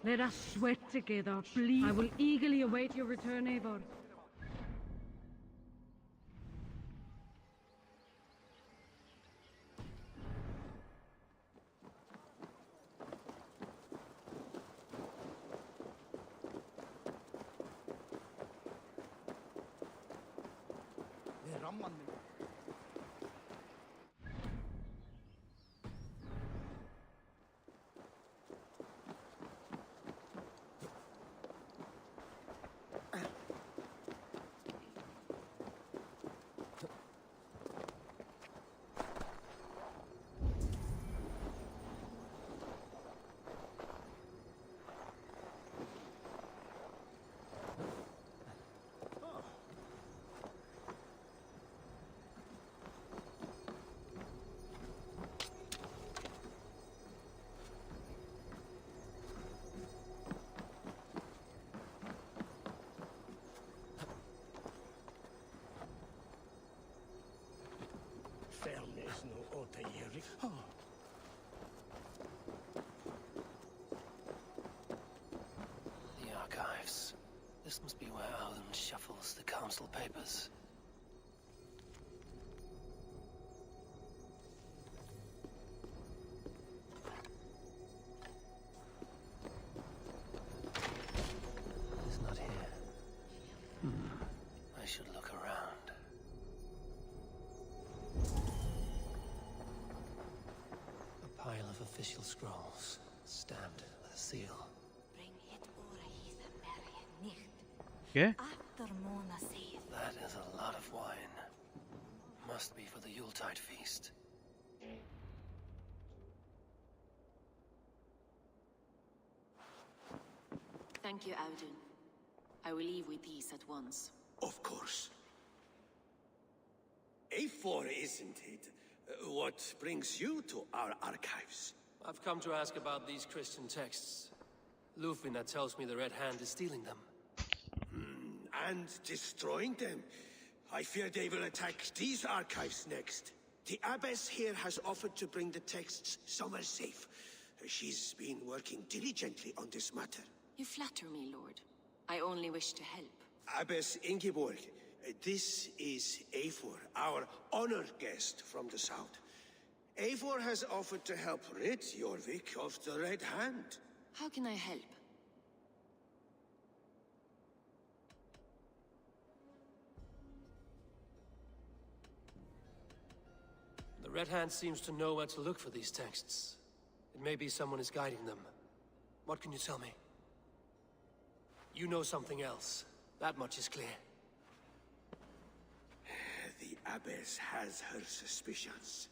Let us sweat together, please. I will eagerly await your return, Eivor. The archives. This must be where Alan shuffles the council papers. It's not here. I should look around. A pile of official scrolls, stamped with a seal. Yeah? That is a lot of wine. Must be for the Yuletide feast. Thank you, Audun. I will leave with these at once. Of course. A4, isn't it? What brings you to our archives? I've come to ask about these Christian texts. Lufina tells me the Red Hand is stealing them. And destroying them. I fear they will attack these archives next. The abbess here has offered to bring the texts somewhere safe. She's been working diligently on this matter. You flatter me, Lord. I only wish to help. Abbess Ingeborg, this is Eivor, our honored guest from the south. Eivor has offered to help rid Jorvik of the Red Hand. How can I help? The Red Hand seems to know where to look for these texts. It may be someone is guiding them. What can you tell me? You know something else. That much is clear. The abbess has her suspicions.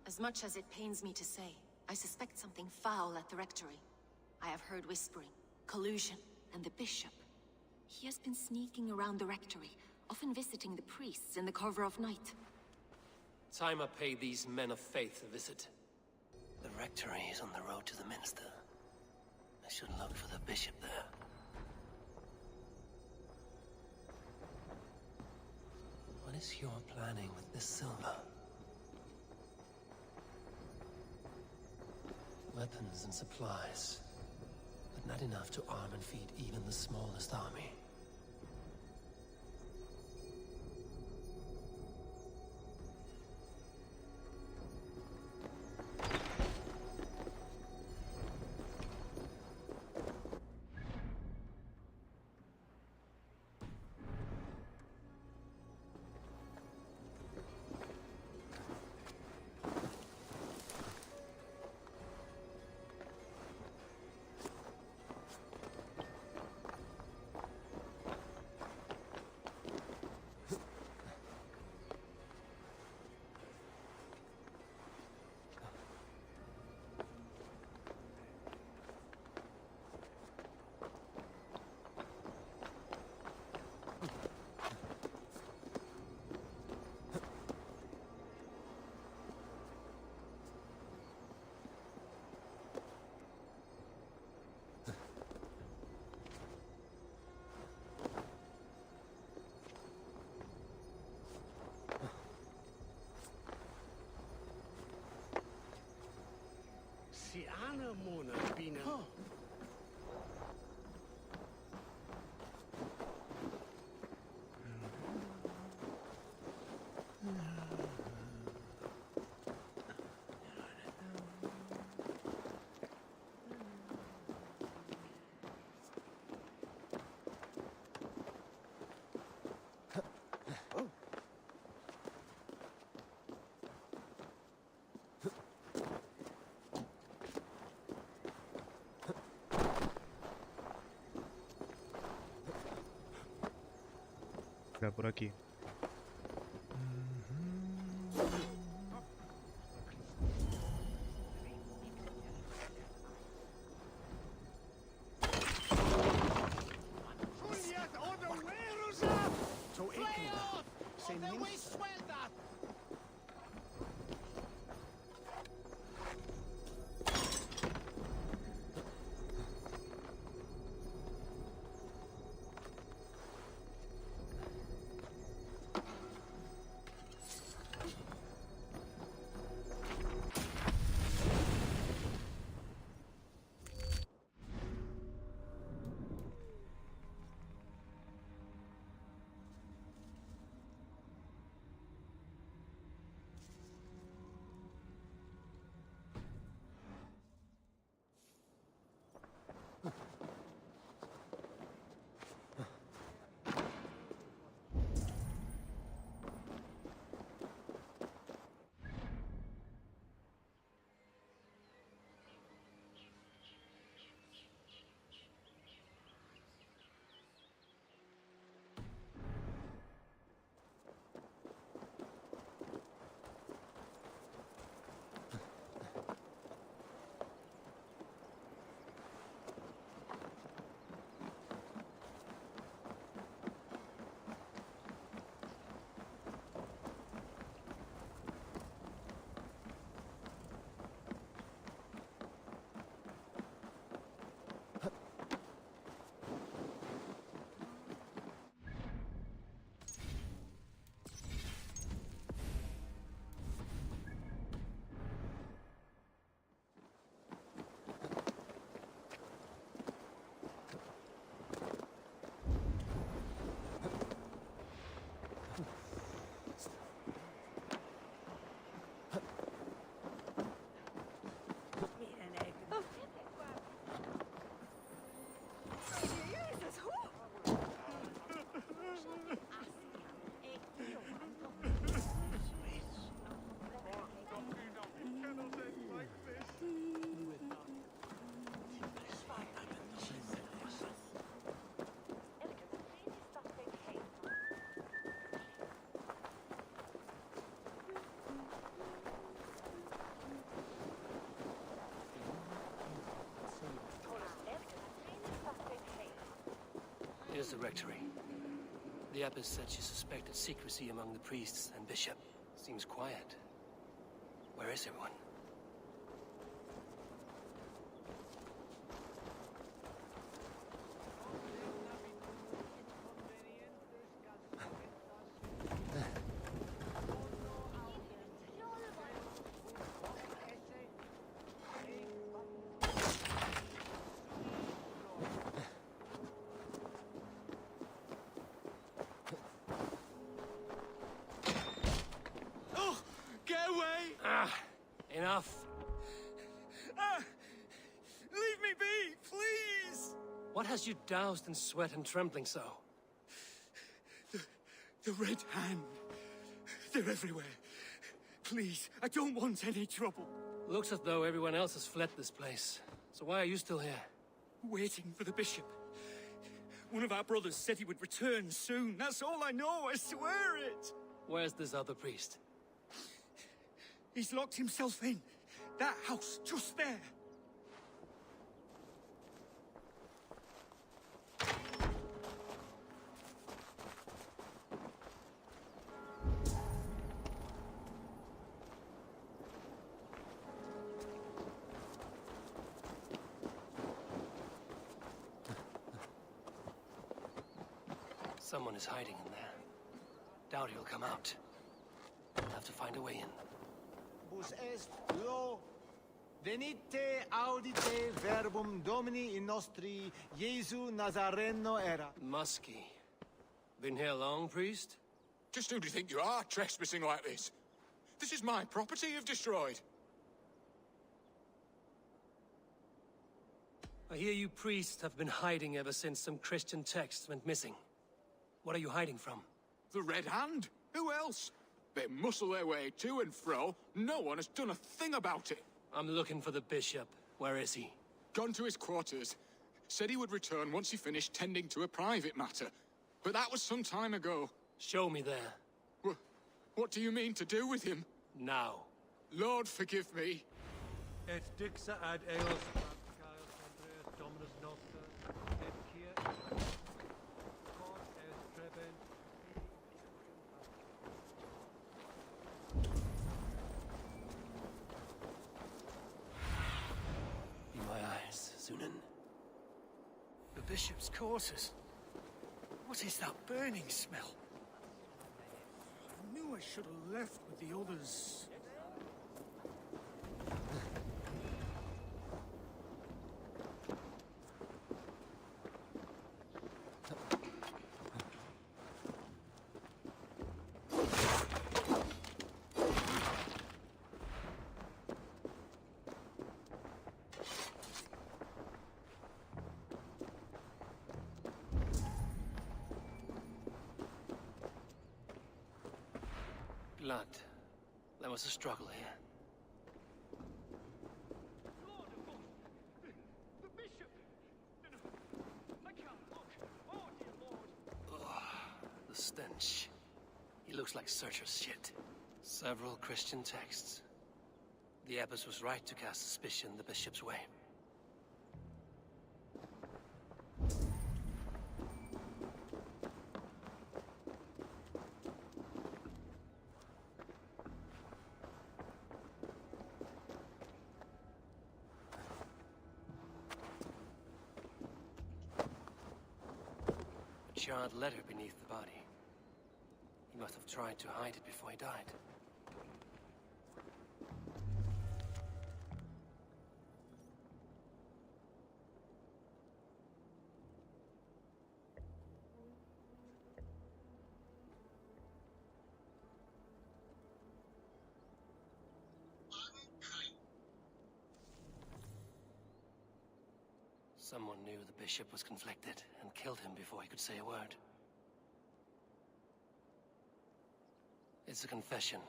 As much as it pains me to say, I suspect something foul at the rectory. I have heard whispering, collusion, and the bishop. He has been sneaking around the rectory, often visiting the priests in the cover of night. Time I pay these men of faith a visit. The rectory is on the road to the minster. I should look for the bishop there. What is your planning with this silver? Weapons and supplies, but not enough to arm and feed even the smallest army. Era por aquí. Here's the rectory. The abbess said she suspected secrecy among the priests and bishop. Seems quiet. Where is everyone? Enough. Leave me be, please! What has you doused in sweat and trembling so? The Red Hand. They're everywhere. Please, I don't want any trouble. Looks as though everyone else has fled this place. So why are you still here? Waiting for the bishop. One of our brothers said he would return soon. That's all I know, I swear it! Where's this other priest? He's locked himself in. That house, just there. Someone is hiding in there. Doubt he'll come out. We'll have to find a way in. Bus est lo venite audite verbum Domini in nostri Jesu Nazareno era. Muskie. Been here long, priest? Just who do you think you are, trespassing like this? This is my property you've destroyed. I hear you priests have been hiding ever since some Christian texts went missing. What are you hiding from? The Red Hand? Who else? They muscle their way to and fro. No one has done a thing about it. I'm looking for the bishop. Where is he? Gone to his quarters. Said he would return once he finished tending to a private matter. But that was some time ago. Show me there. What do you mean to do with him? Now. Lord, forgive me. Et dixa ad eos Caius Andreas Dominus Noster, et quia cor est trebent. Be my eyes, Zunan. The bishop's quarters. What is that burning smell? I knew I should have left with the others. Blood. There was a struggle here. The bishop! I can't look. Oh, dear Lord. Ugh, the stench. He looks like searcher's shit. Several Christian texts. The abbess was right to cast suspicion the bishop's way. Charred letter beneath the body. He must have tried to hide it before he died. Someone knew the bishop was conflicted and killed him before he could say a word. It's a confession.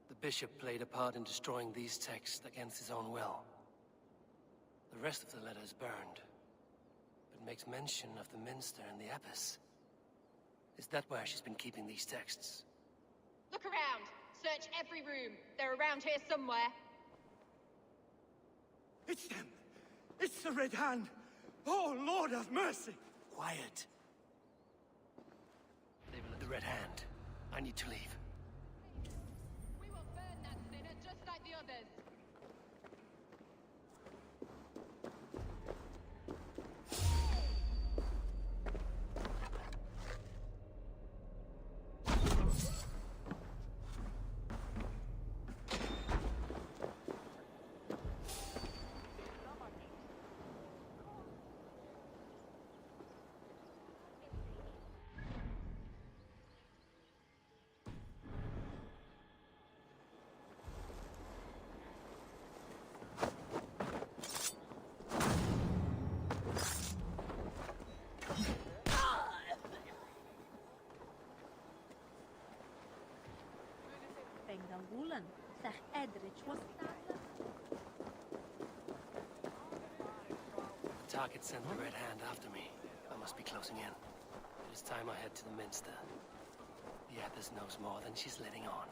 The bishop played a part in destroying these texts against his own will. The rest of the letter is burned, but makes mention of the minster and the abbess. Is that where she's been keeping these texts? Look around. Search every room. They're around here somewhere. It's them! It's the Red Hand! Oh, Lord have mercy! Quiet. They will have the Red Hand. I need to leave. We will burn that sinner just like the others. Pengangulan, sag Edrich was The target sent the Red Hand after me. I must be closing in. It is time I head to the minster. The abbess knows more than she's letting on.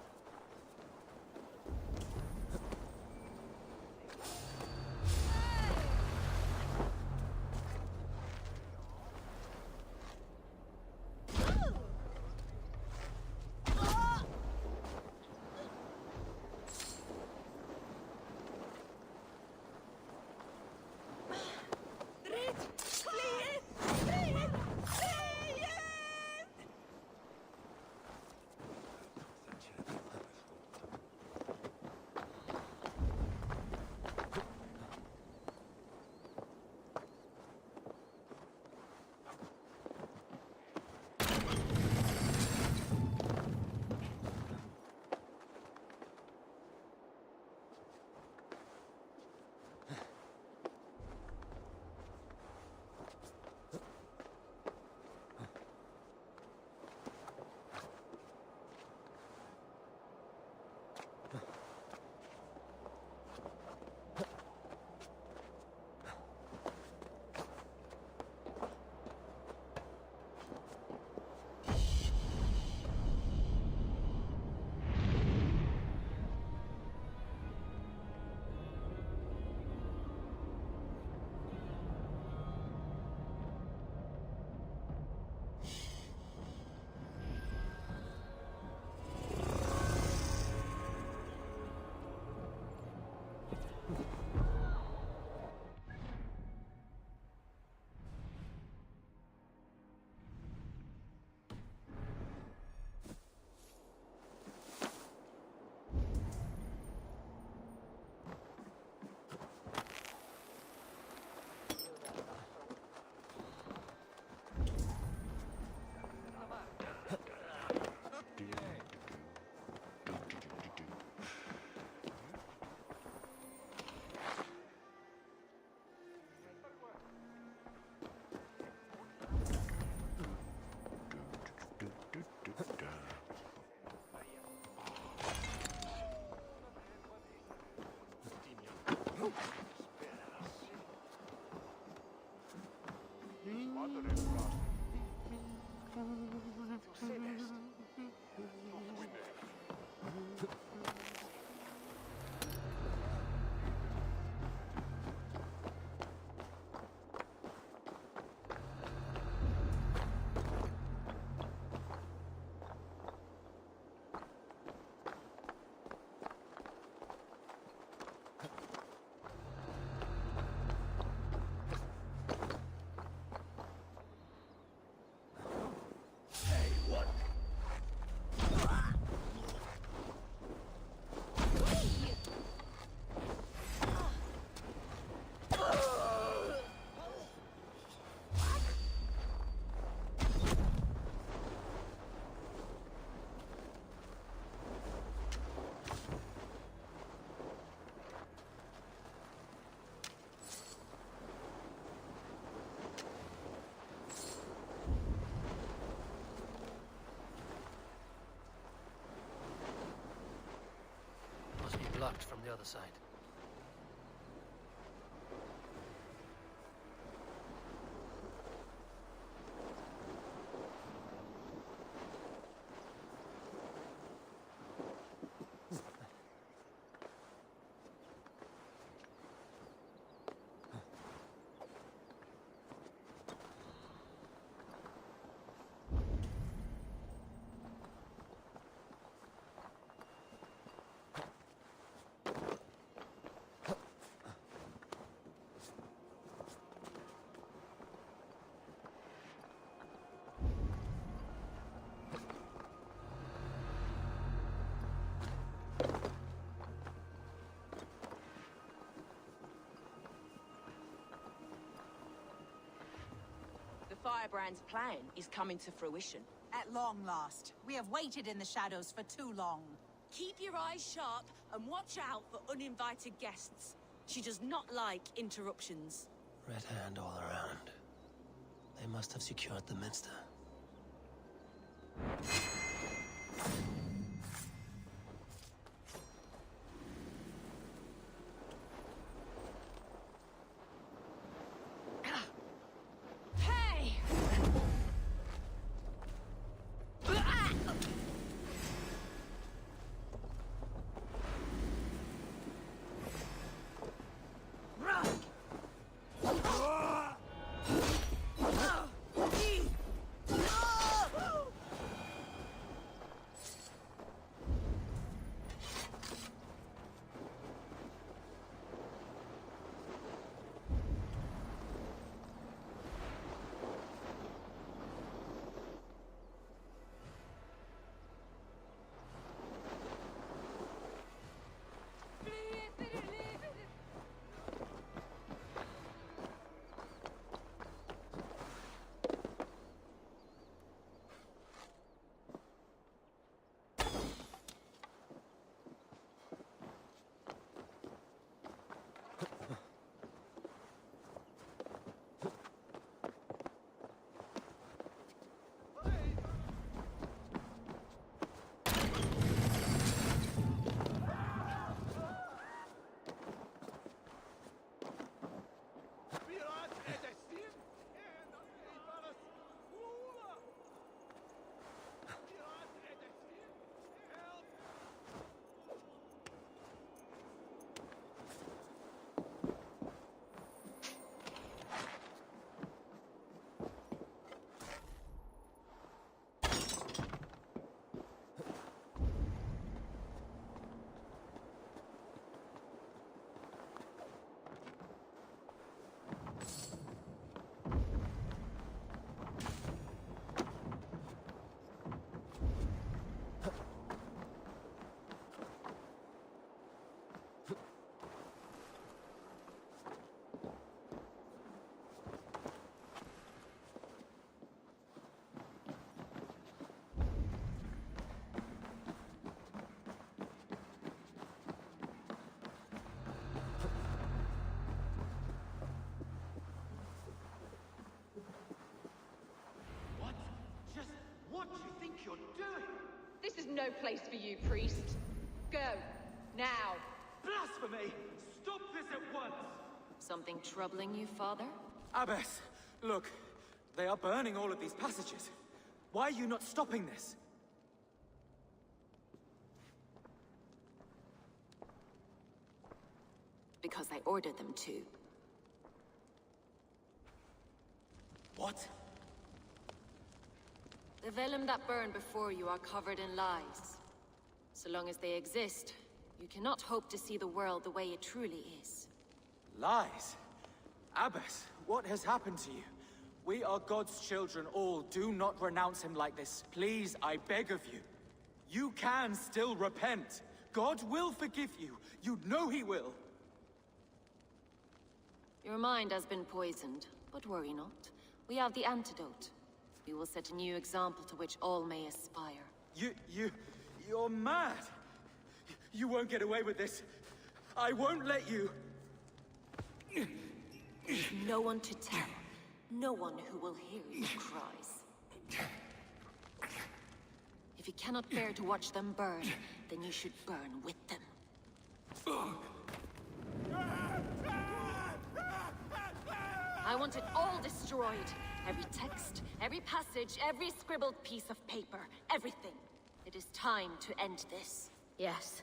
Must be blocked from the other side. Firebrand's plan is coming to fruition. At long last. We have waited in the shadows for too long. Keep your eyes sharp and watch out for uninvited guests. She does not like interruptions. Red Hand all around. They must have secured the minster. You're doing? This is no place for you, priest. Go. Now. Blasphemy! Stop this at once! Something troubling you, father? Abbess, look. They are burning all of these passages. Why are you not stopping this? Because I ordered them to. What? The vellum that burned before you are covered in lies. So long as they exist, you cannot hope to see the world the way it truly is. Lies? Abbess, what has happened to you? We are God's children all. Do not renounce him like this. Please, I beg of you. You can still repent. God will forgive you. You know he will. Your mind has been poisoned, but worry not. We have the antidote. We will set a new example to which all may aspire. You're mad. You won't get away with this. I won't let you. There's no one to tell. No one who will hear your cries. If you cannot bear to watch them burn, then you should burn with them. I want it all destroyed. Every text, every passage, every scribbled piece of paper, everything. It is time to end this. Yes.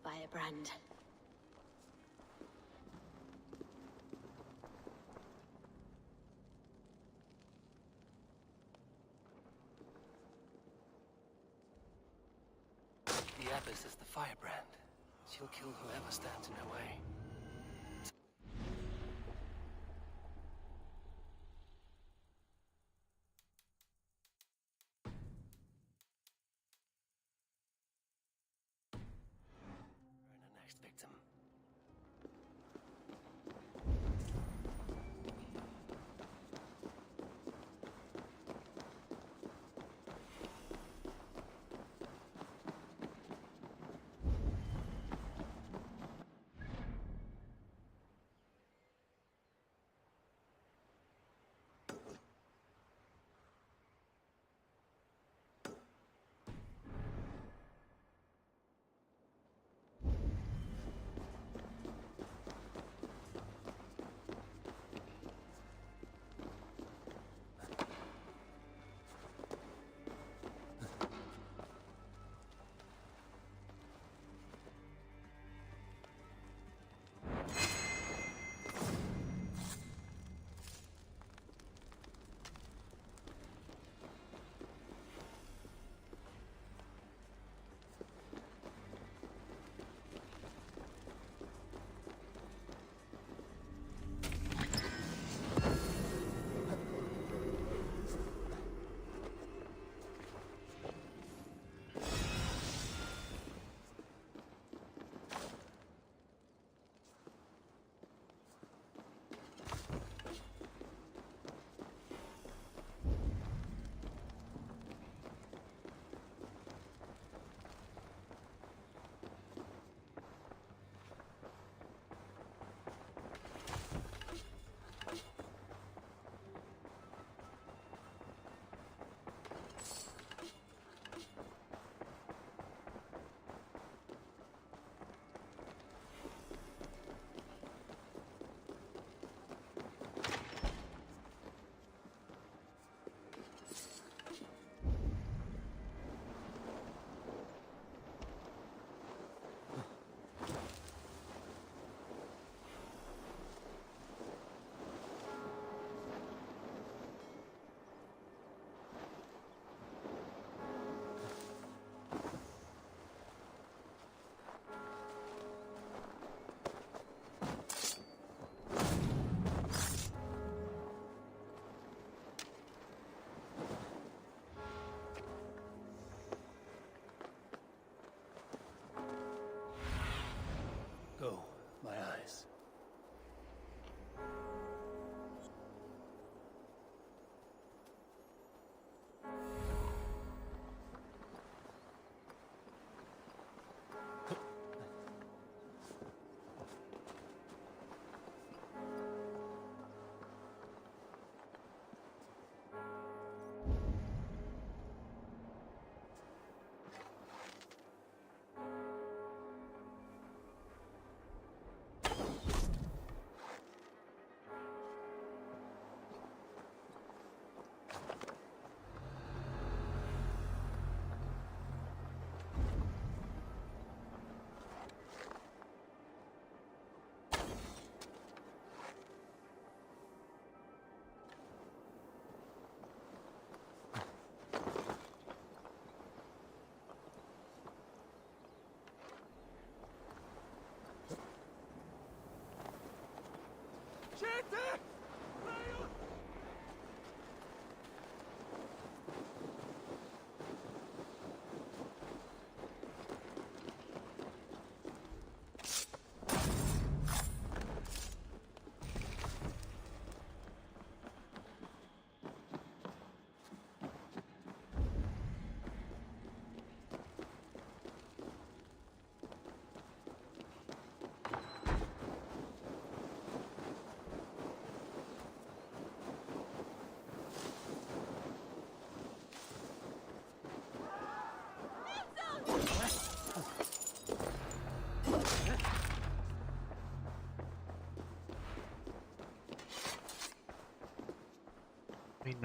Firebrand. The Abbess is the firebrand. She'll kill whoever stands in her way. Earn the next victim.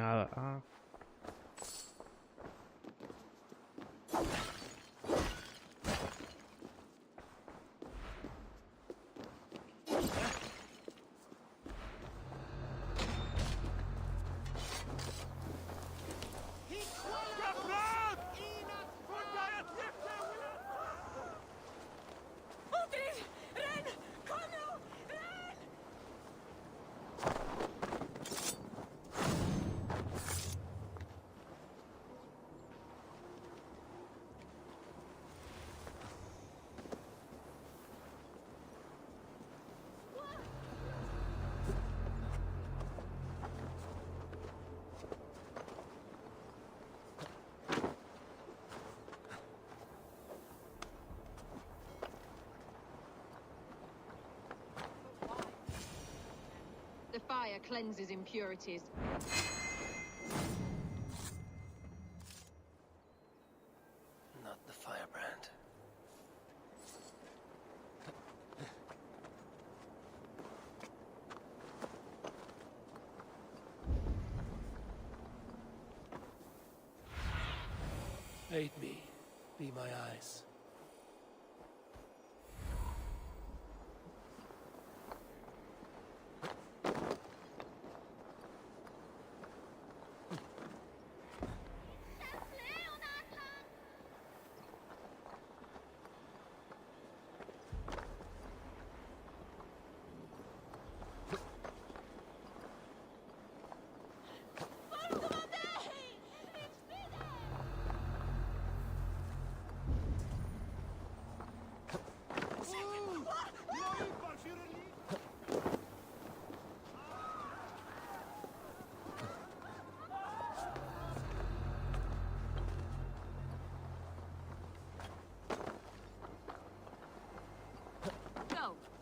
nada. Ah. The fire cleanses impurities. Not the firebrand. Aid me. Be my eyes.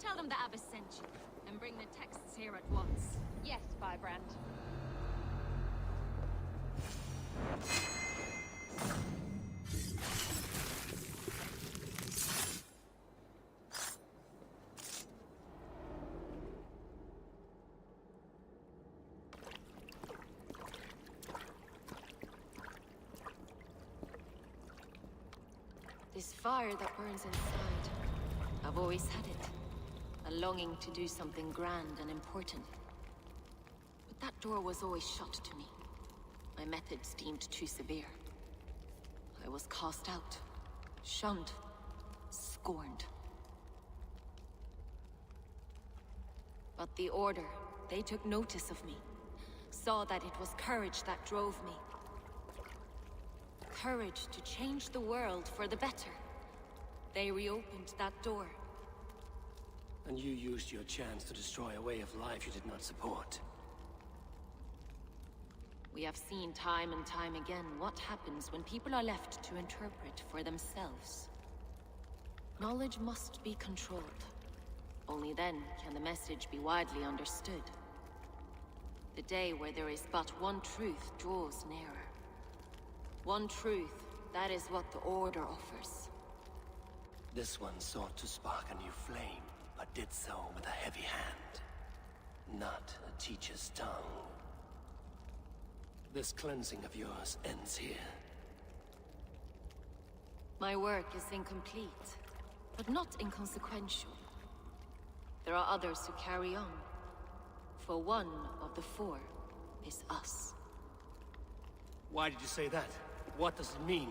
Tell them the Abbess sent you, and bring the texts here at once. Yes, Firebrand. This fire that burns inside, I've always had it. A longing to do something grand and important. But that door was always shut to me. My methods deemed too severe. I was cast out, shunned, scorned. But the Order, they took notice of me. Saw that it was courage that drove me. Courage to change the world for the better. They reopened that door. And you used your chance to destroy a way of life you did not support. We have seen time and time again what happens when people are left to interpret for themselves. Knowledge must be controlled. Only then can the message be widely understood. The day where there is but one truth draws nearer. One truth, that is what the Order offers. This one sought to spark a new flame, but did so with a heavy hand, not a teacher's tongue. This cleansing of yours ends here. My work is incomplete, but not inconsequential. There are others who carry on. For one of the four is us. Why did you say that? What does it mean?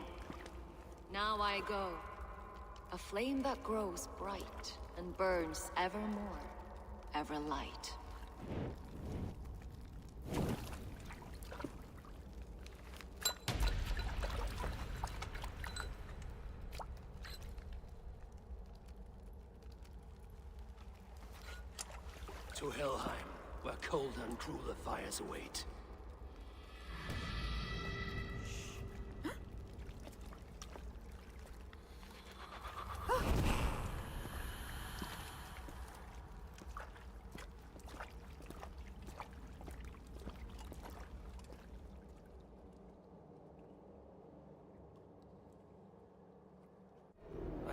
Now I go. A flame that grows bright and burns ever more, ever light. To Helheim, where colder and crueler fires await.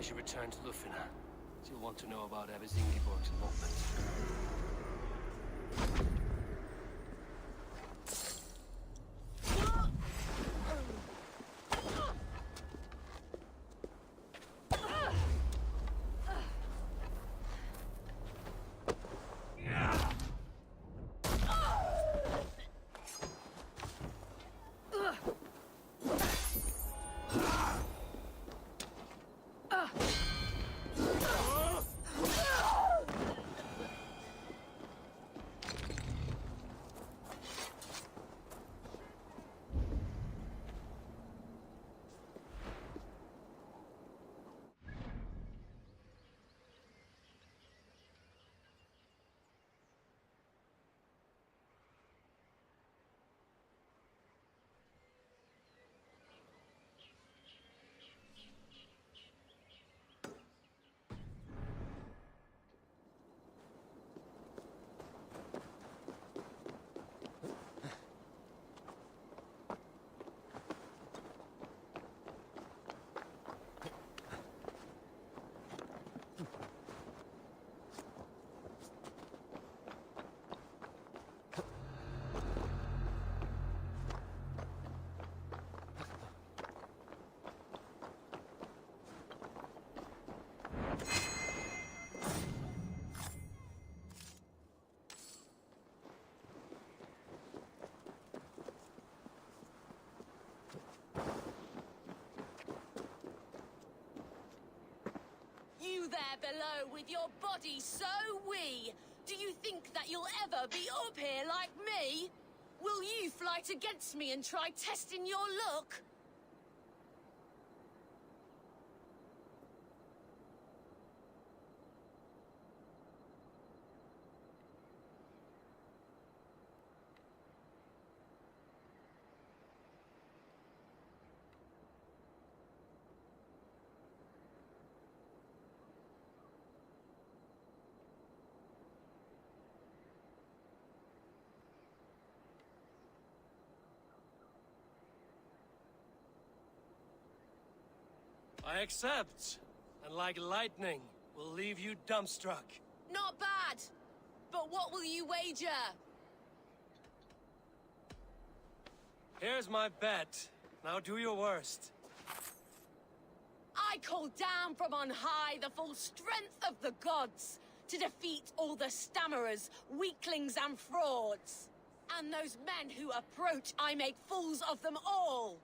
I should return to Lufina. She'll want to know about Abbess Ingeborg's involvement. there below with your body so wee. Do you think that you'll ever be up here like me? Will you fight against me and try testing your luck? I accept. And like lightning, will leave you dumbstruck. Not bad. But what will you wager? Here's my bet. Now do your worst. I call down from on high the full strength of the gods to defeat all the stammerers, weaklings and frauds. And those men who approach, I make fools of them all.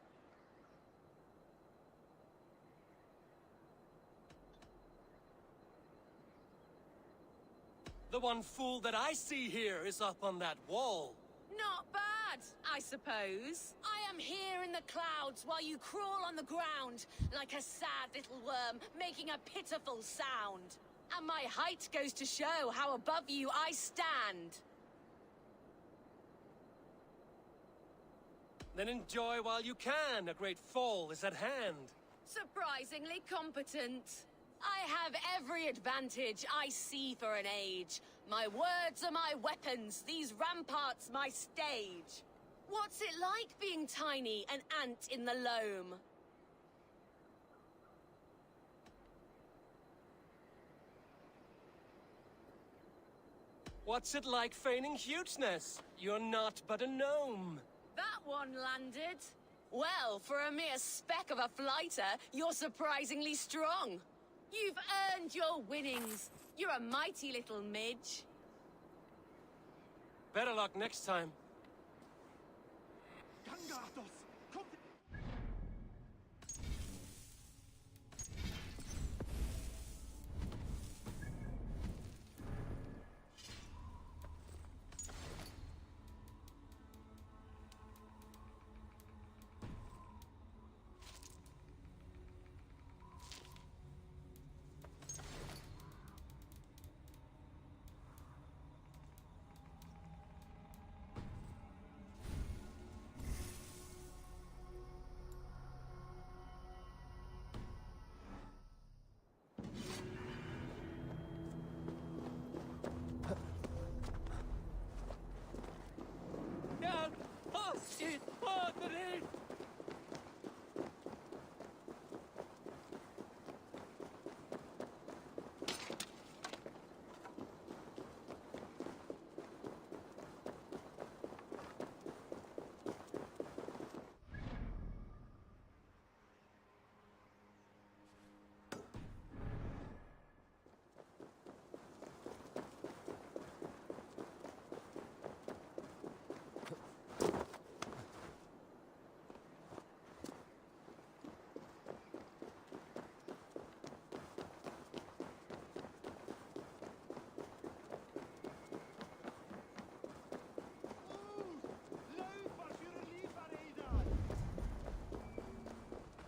The one fool that I see here is up on that wall. Not bad, I suppose. I am here in the clouds while you crawl on the ground like a sad little worm making a pitiful sound. And my height goes to show how above you I stand. Then enjoy while you can. A great fall is at hand. Surprisingly competent. I have every advantage I see for an age. My words are my weapons, these ramparts my stage. What's it like being tiny, an ant in the loam? What's it like feigning hugeness? You're not but a gnome. That one landed. Well, for a mere speck of a flighter, you're surprisingly strong. You've earned your winnings. You're a mighty little midge. Better luck next time.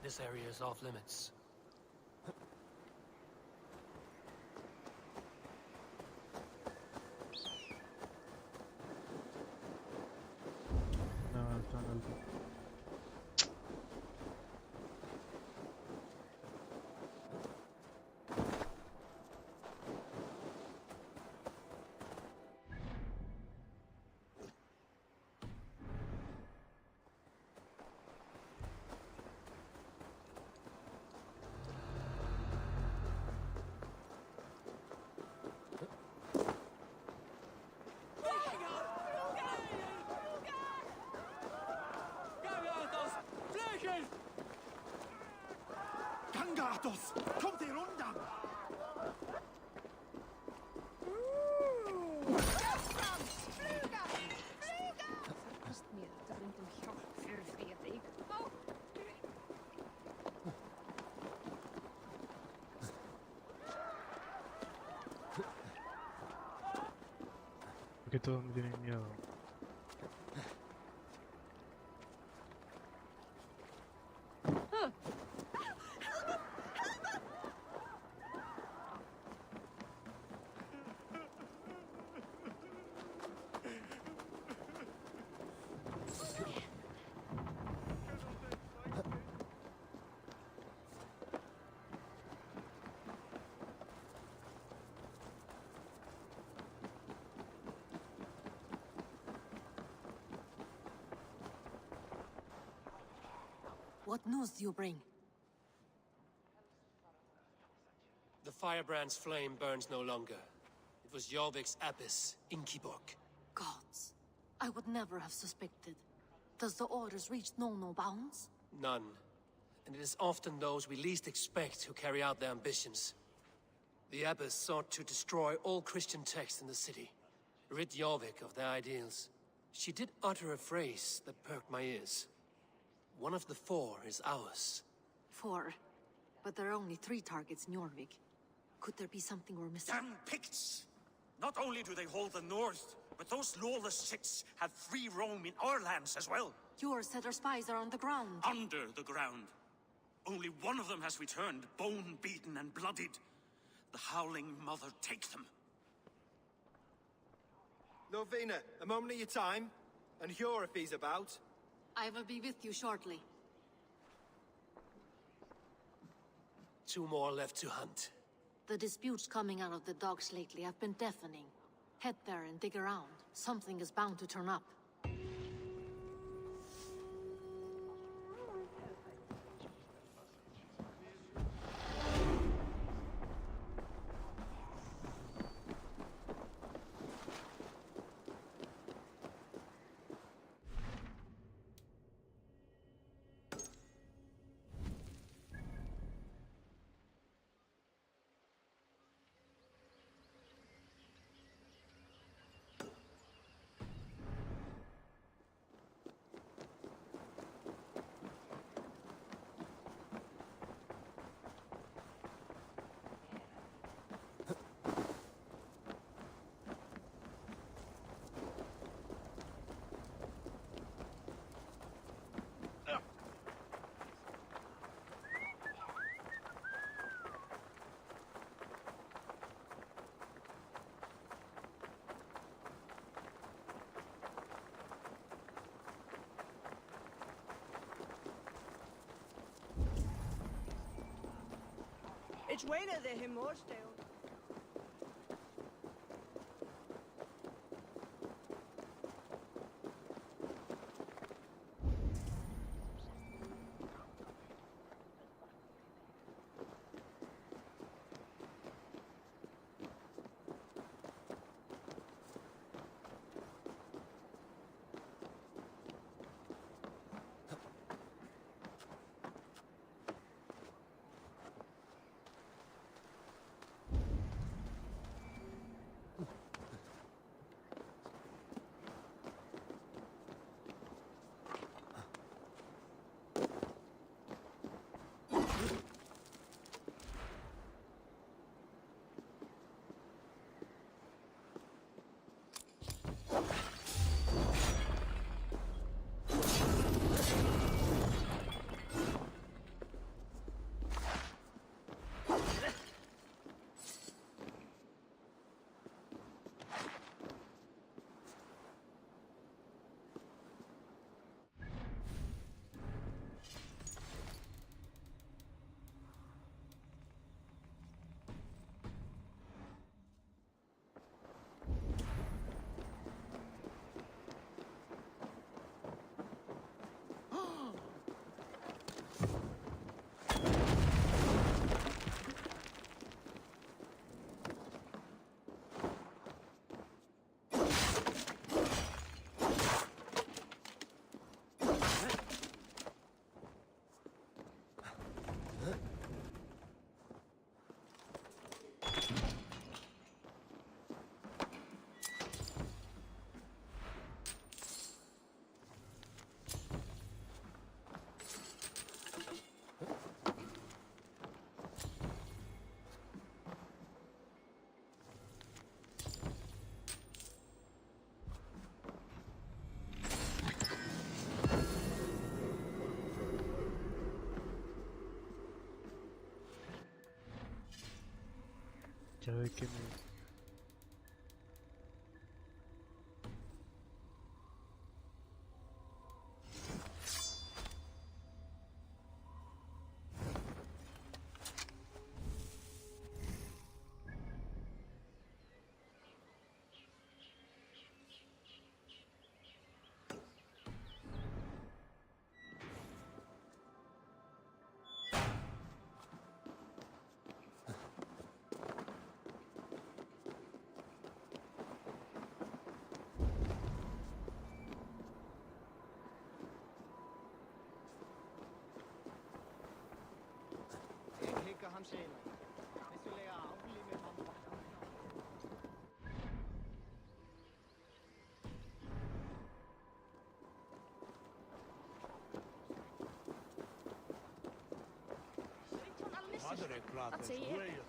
This area is off limits. Gatos, kommt ihr runter! Porque todos me tienen miedo. What news do you bring? The firebrand's flame burns no longer. It was Jorvik's abyss, Inkiborg. Gods. I would never have suspected. Does the orders reach no bounds? None. And it is often those we least expect who carry out their ambitions. The abbess sought to destroy all Christian texts in the city, rid Jorvik of their ideals. She did utter a phrase that perked my ears. One of the 4 is ours. 4? But there are only 3 targets in Jorvik. Could there be something we're missing? Damn Picts! Not only do they hold the north, but those lawless Sits have free roam in our lands as well. Yours said our spies are on the ground. Under the ground. Only one of them has returned, bone-beaten and bloodied. The Howling Mother take them. Lovina, a moment of your time, and Hjor if he's about. I will be with you shortly. 2 more left to hunt. The disputes coming out of the docks lately have been deafening. Head there and dig around. Something is bound to turn up. It's Wayne at the Himmorsdale. Ya ve que me... Ham senere. Vissulega aflífið hann borta. Vad säger jag?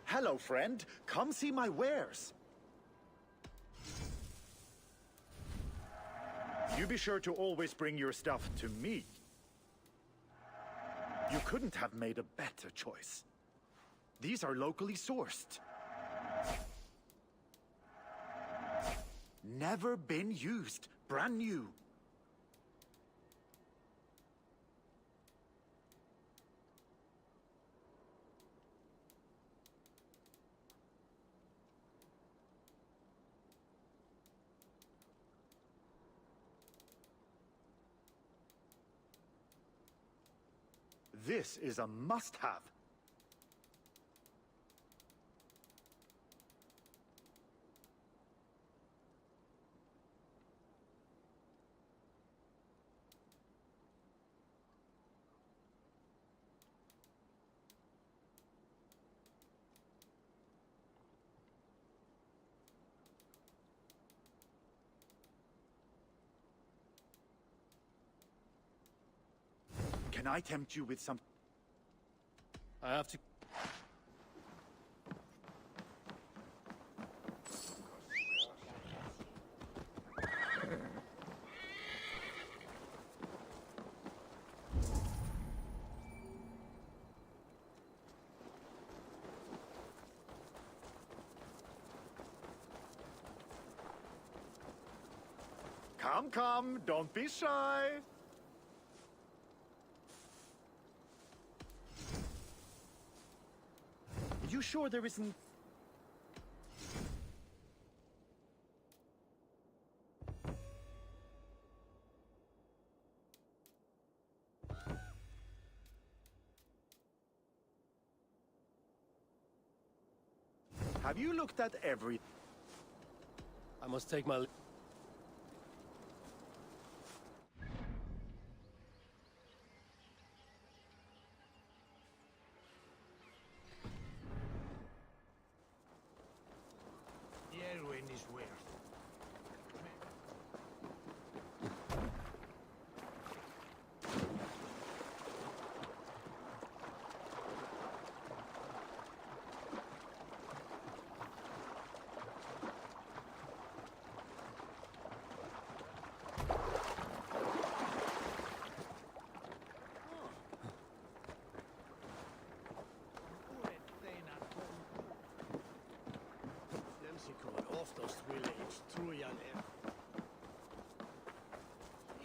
Hello, friend. Come see my wares. You be sure to always bring your stuff to me. You couldn't have made a better choice. These are locally sourced. Never been used. Brand new. This is a must-have. Can I tempt you with some... I have to... Come, don't be shy. You sure there isn't... Have you looked at every... I must take my...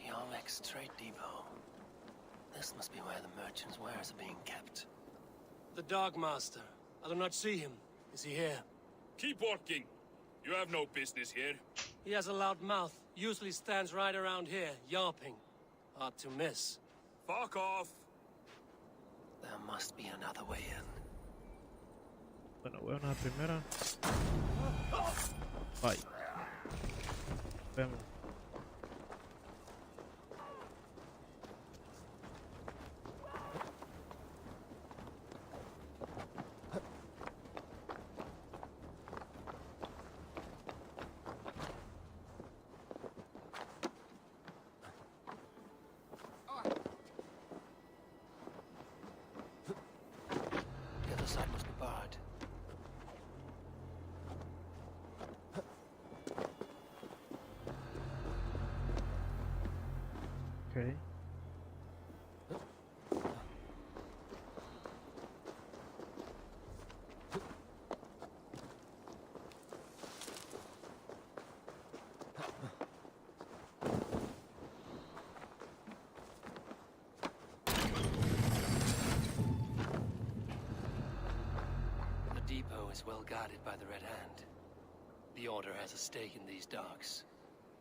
Yarmek's trade depot. This must be where the merchants' wares are being kept. The Dog Master. I do not see him. Is he here? Keep working. You have no business here. He has a loud mouth. Usually stands right around here, yarping. Hard to miss. Fuck off! There must be another way in. Bueno, voy a una primera. Bye. Vemos. Okay. The depot is well guarded by the Red Hand. The Order has a stake in these docks.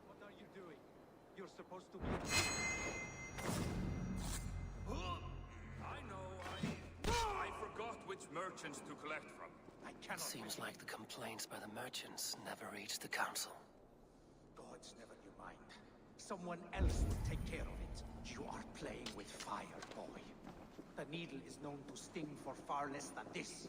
What are you doing? You're supposed to be... I forgot which merchants to collect from. It seems like the complaints by the merchants never reached the council. Gods, never you mind. Someone else will take care of it. You are playing with fire, boy. The needle is known to sting for far less than this.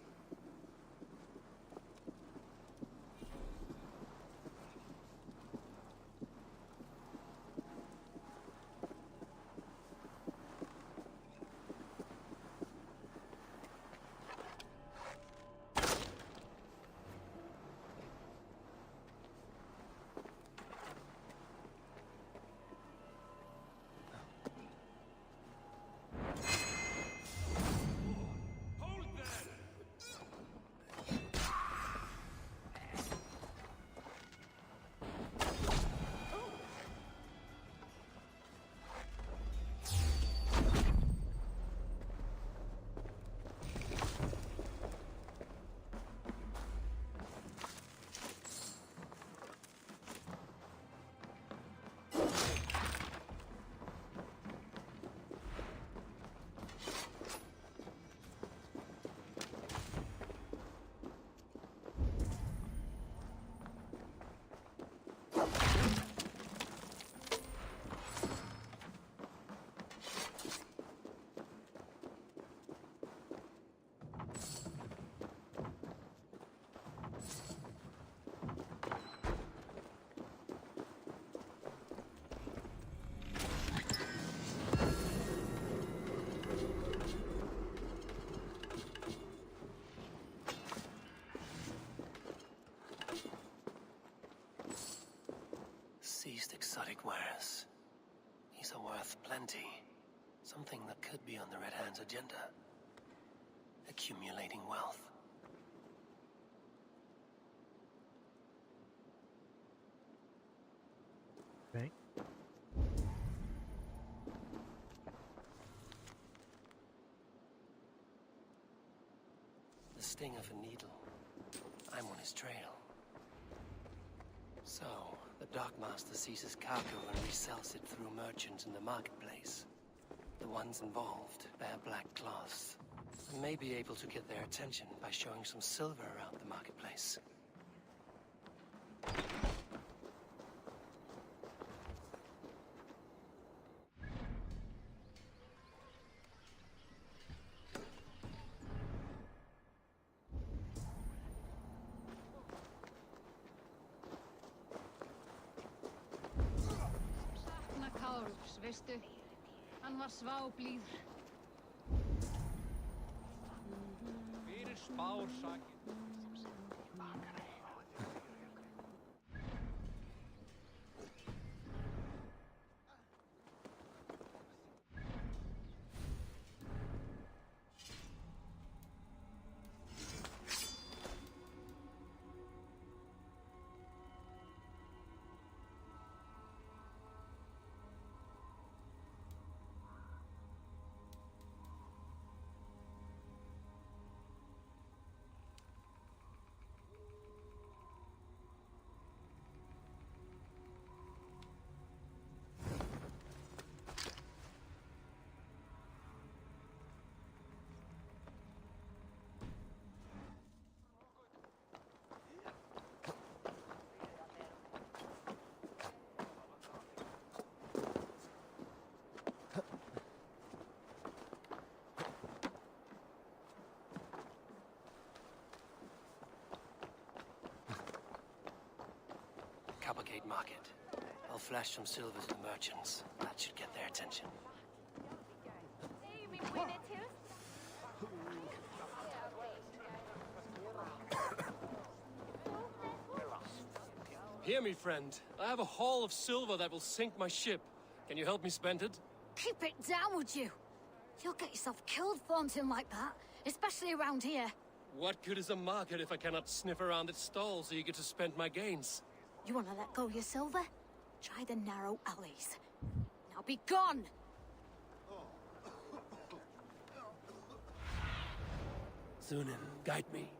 Seized exotic wares. These are worth plenty. Something that could be on the Red Hand's agenda. Accumulating wealth. Okay. The sting of a needle. I'm on his trail. So, the dockmaster seizes cargo and resells it through merchants in the marketplace. The ones involved bear black cloths. I may be able to get their attention by showing some silver around the marketplace. Veistu, hann var sváblíður. Fyrir spársakir. Cavalcade Market. I'll flash some silver to the merchants. That should get their attention. Hear me, friend. I have a haul of silver that will sink my ship. Can you help me spend it? Keep it down, would you? You'll get yourself killed flaunting like that, especially around here. What good is a market if I cannot sniff around its stalls eager to spend my gains? You want to let go of your silver? Try the narrow alleys. Now be gone! Zunin, guide me.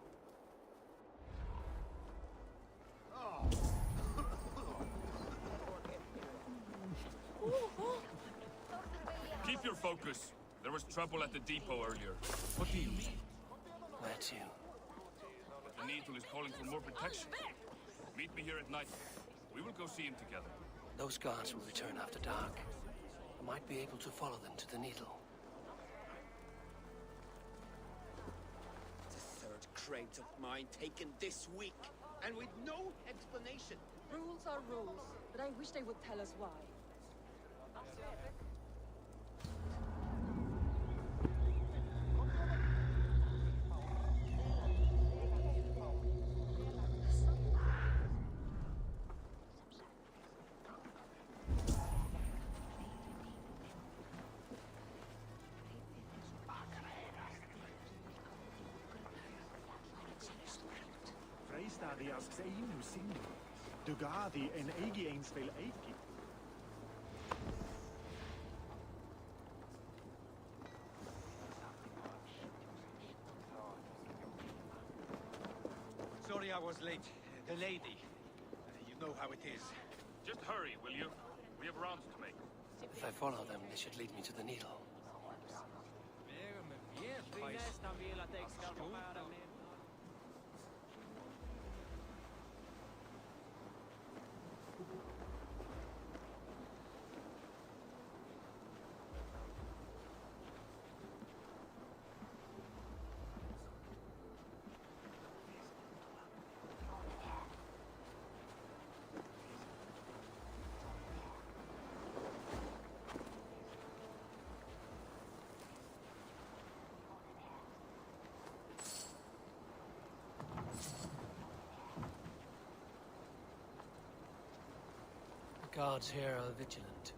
Keep your focus. There was trouble at the depot earlier. What do you mean? Where to? The Needle is calling for more protection. Meet me here at night. We will go see him together. Those guards will return after dark. I might be able to follow them to the Needle. The third crate of mine taken this week, and with no explanation. Rules are rules, but I wish they would tell us why. Freistadi asks Ainu Sinu. Dugadi en Egi Ainsville Eiki. Sorry I was late. The lady. You know how it is. Just hurry, will you? We have rounds to make. If I follow them, they should lead me to the Needle. The guards here are vigilant.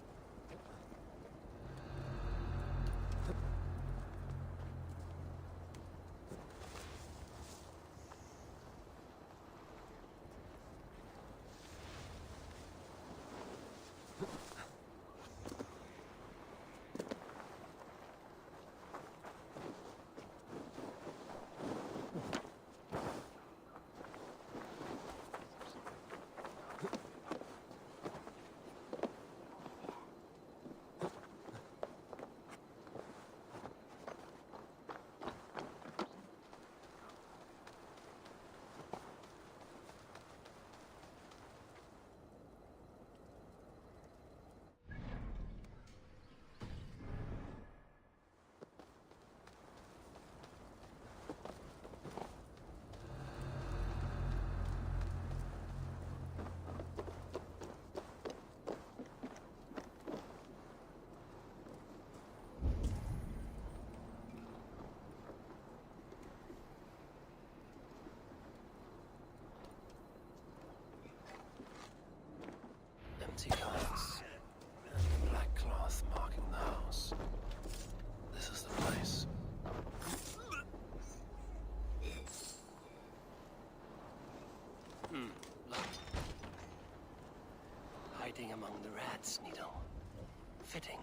Empty carts, and the black cloth marking the house. This is the place. Locked. Hiding among the rats, Needle. Fitting.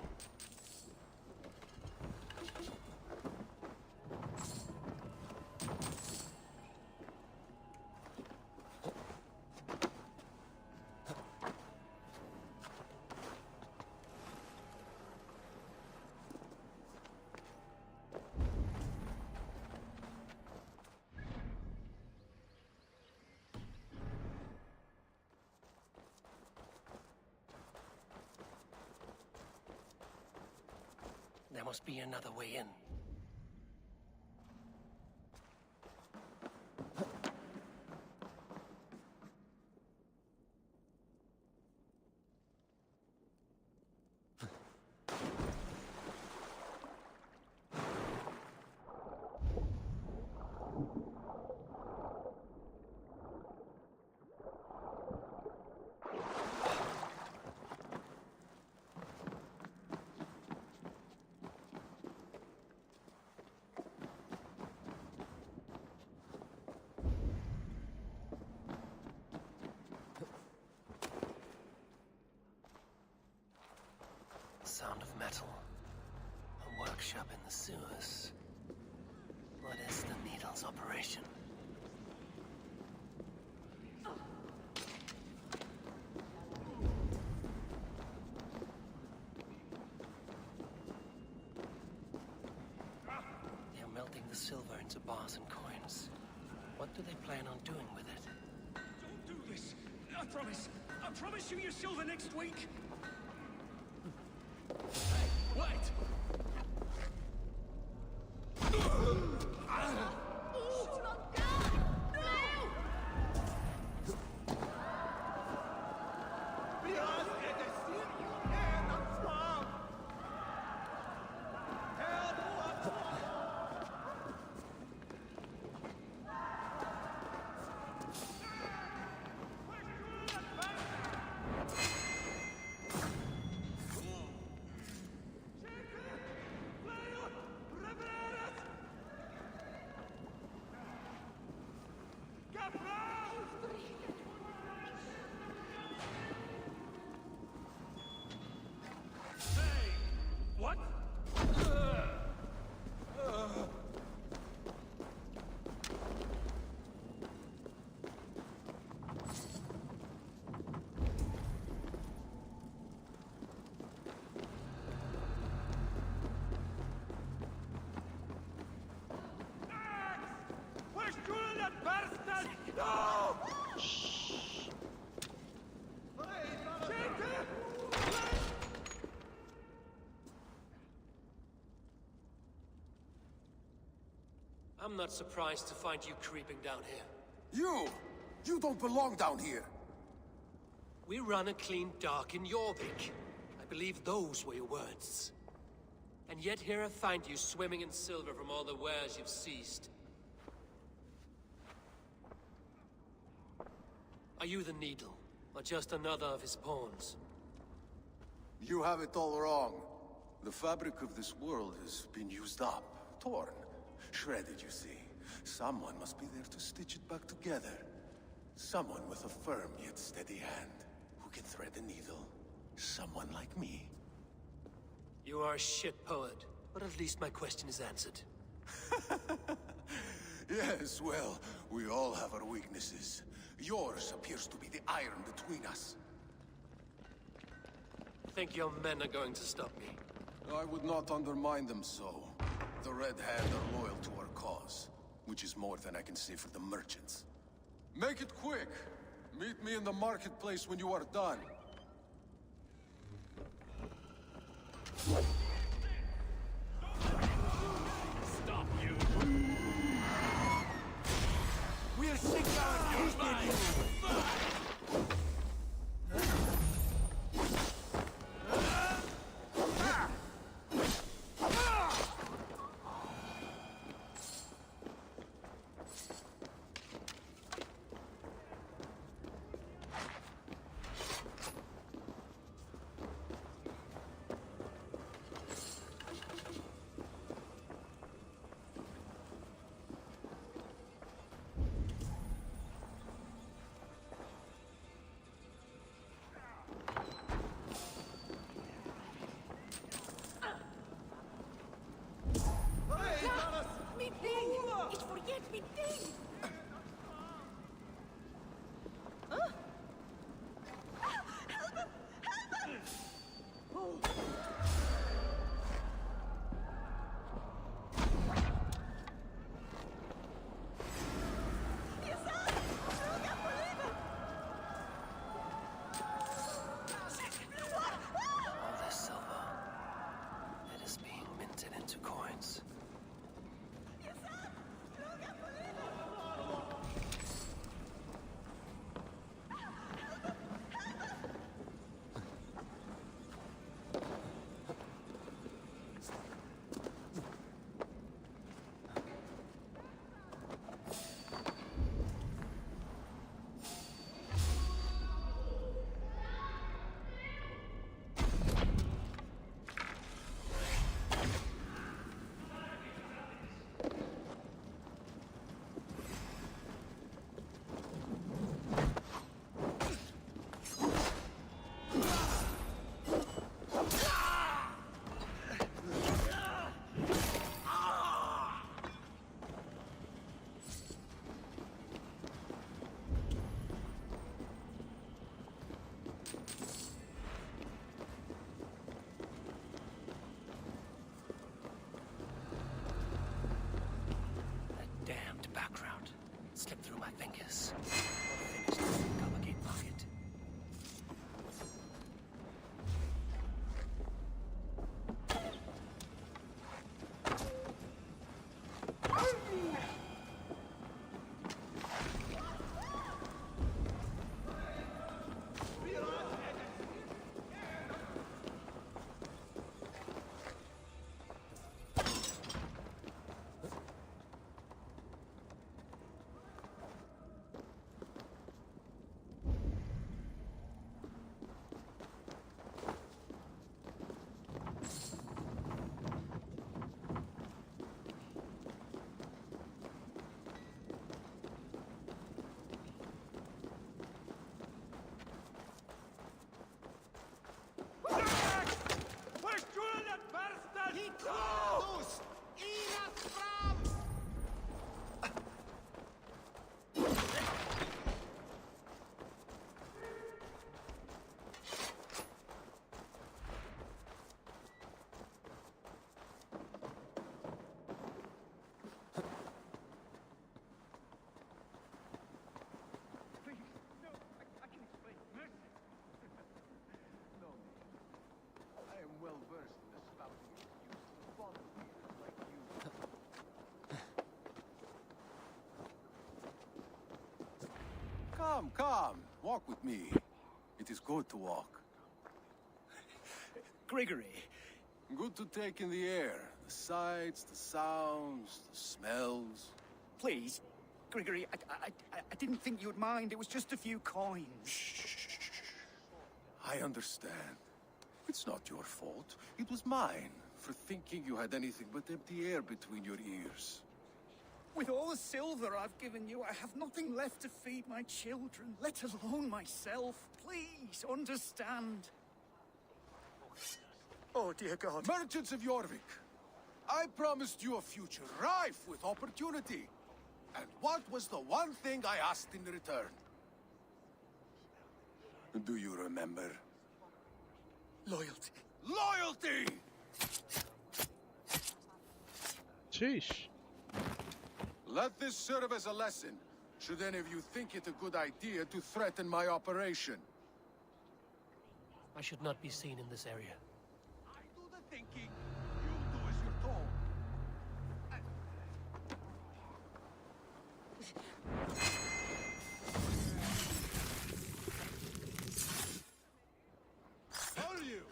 There must be another way in. battle. A workshop in the sewers. What is the Needle's operation? They're melting the silver into bars and coins. What do they plan on doing with it? Don't do this! I promise! I promise you your silver next week! Hey, wait! What? Where's Julian, that bastard? No! I'm not surprised to find you creeping down here. You don't belong down here! We run a clean dock in Jorvik. I believe those were your words. And yet here I find you swimming in silver from all the wares you've seized. Are you the Needle, or just another of his pawns? You have it all wrong. The fabric of this world has been used up, torn, shredded, you see. Someone must be there to stitch it back together. Someone with a firm yet steady hand, who can thread a needle. Someone like me. You are a shit poet, but at least my question is answered. Yes, well, we all have our weaknesses. Yours appears to be the iron between us. Think your men are going to stop me? I would not undermine them so. The Red Hand are loyal to our cause, which is more than I can say for the merchants. Make it quick! Meet me in the marketplace when you are done. Stop you! We'll sink down your mind! Marcus. Not finished with the Coppergate Market. Come, come. Walk with me. It is good to walk. Gregory. Good to take in the air. The sights, the sounds, the smells. Please, Gregory, I didn't think you'd mind. It was just a few coins. I understand. It's not your fault. It was mine for thinking you had anything but empty air between your ears. With all the silver I've given you, I have nothing left to feed my children, let alone myself. Please, understand. Oh, dear God. Merchants of Jorvik, I promised you a future rife with opportunity. And what was the one thing I asked in return? Do you remember? Loyalty. Loyalty! Sheesh. Let this serve as a lesson, should any of you think it a good idea to threaten my operation. I should not be seen in this area. I do the thinking, you do as you're told. Are you?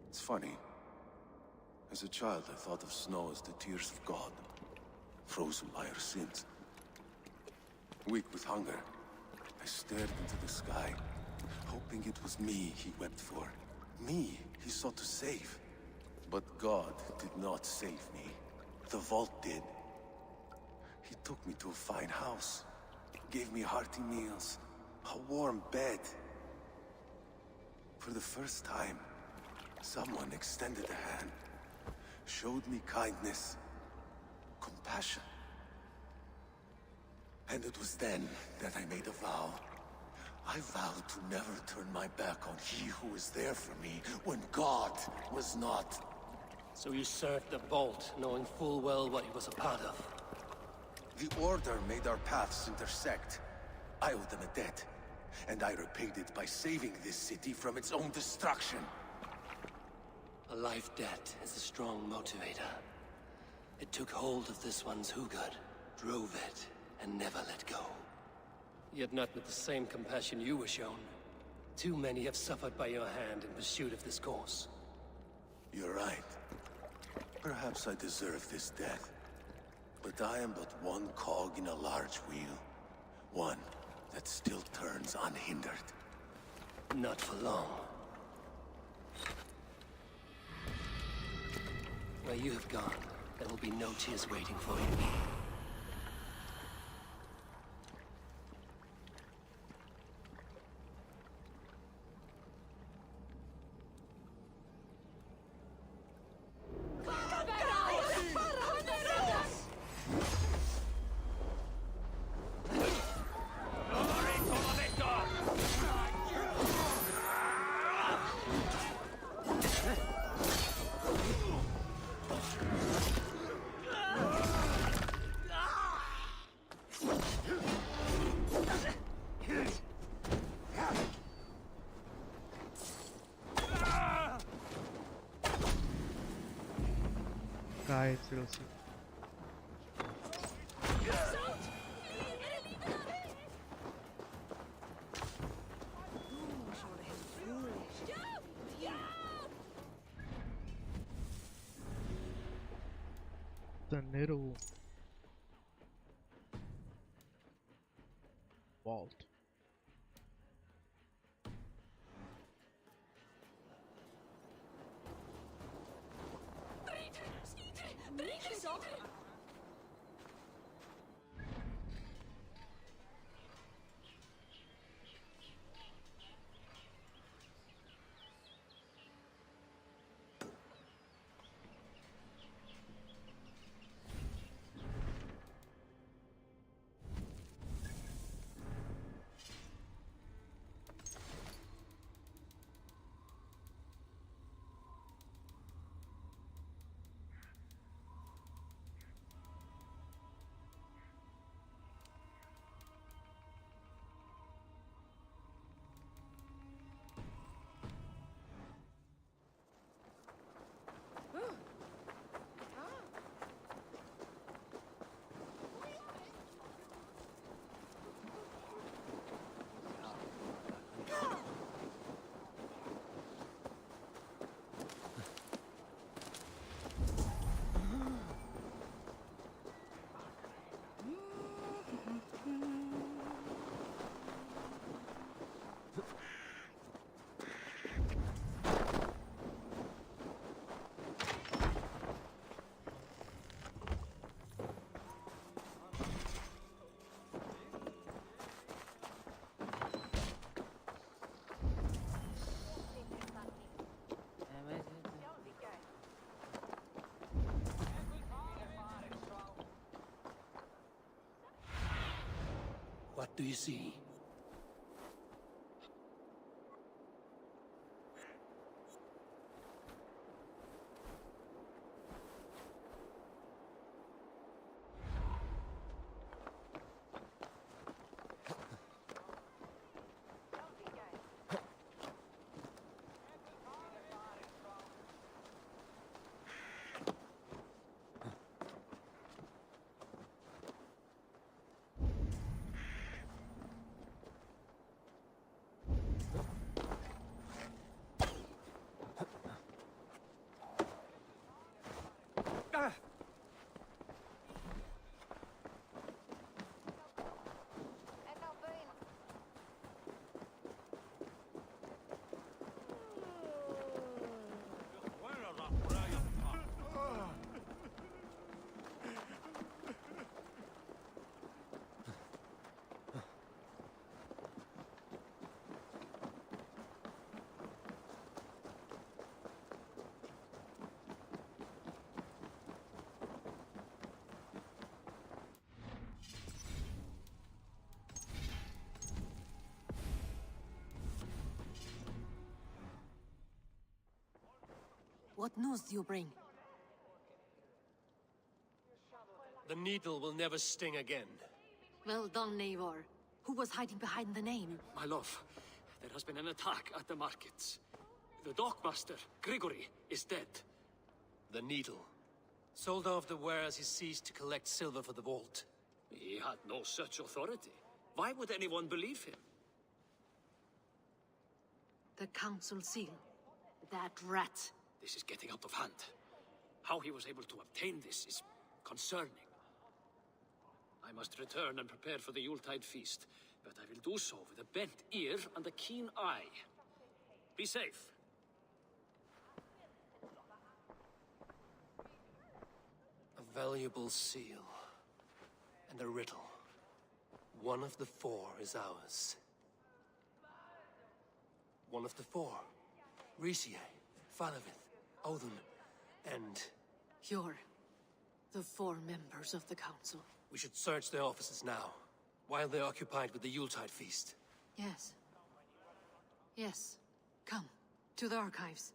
It's funny. As a child, I thought of snow as the tears of God, frozen by our sins. Weak with hunger, I stared into the sky, hoping it was me he wept for. Me he sought to save. But God did not save me. The vault did. He took me to a fine house, gave me hearty meals, a warm bed. For the first time, someone extended a hand, showed me kindness, compassion. And it was then that I made a vow. I vowed to never turn my back on he who was there for me when God was not. So you served the Vault, knowing full well what he was a part of. The Order made our paths intersect. I owed them a debt, and I repaid it by saving this city from its own destruction. A life debt is a strong motivator. It took hold of this one's Hugad, drove it, and never let go. Yet not with the same compassion you were shown. Too many have suffered by your hand in pursuit of this cause. You're right. Perhaps I deserve this death. But I am but one cog in a large wheel. One that still turns unhindered. Not for long. Where you have gone, there will be no tears waiting for you. esse DLC. Janeiro. Vault. What do you see? What news do you bring? The needle will never sting again. Well done, Eivor. Who was hiding behind the name? My love, there has been an attack at the markets. The dockmaster, Grigory, is dead. The needle. Sold off the wares he ceased to collect silver for the vault. He had no such authority. Why would anyone believe him? The council seal. That rat. This is getting out of hand. How he was able to obtain this is concerning. I must return and prepare for the Yuletide feast, but I will do so with a bent ear and a keen eye. Be safe. A valuable seal. And a riddle. One of the four is ours. One of the four. Risie, Falavith, Odin, and... You're the four members of the council. We should search their offices now, while they're occupied with the Yuletide feast. Yes. Yes. Come, to the archives.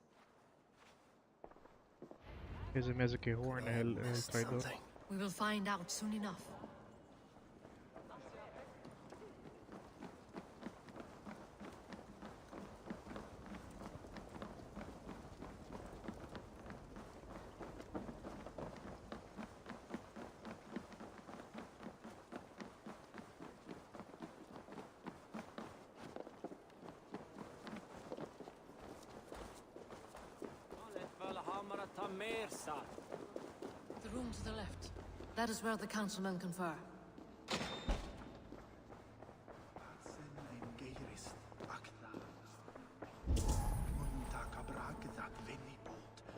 Ese me hace que Horn es el traidor. We will find out soon enough. The room to the left. That is where the councilmen confer.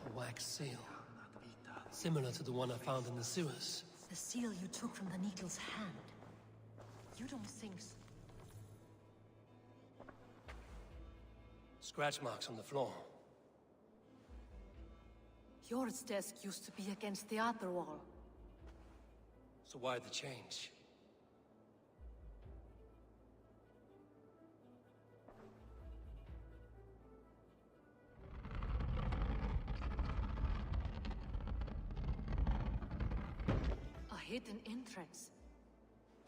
A wax seal. Similar to the one I found in the sewers. The seal you took from the Needle's hand. You don't think so? Scratch marks on the floor. Yours desk used to be against the other wall. So why the change? A hidden entrance.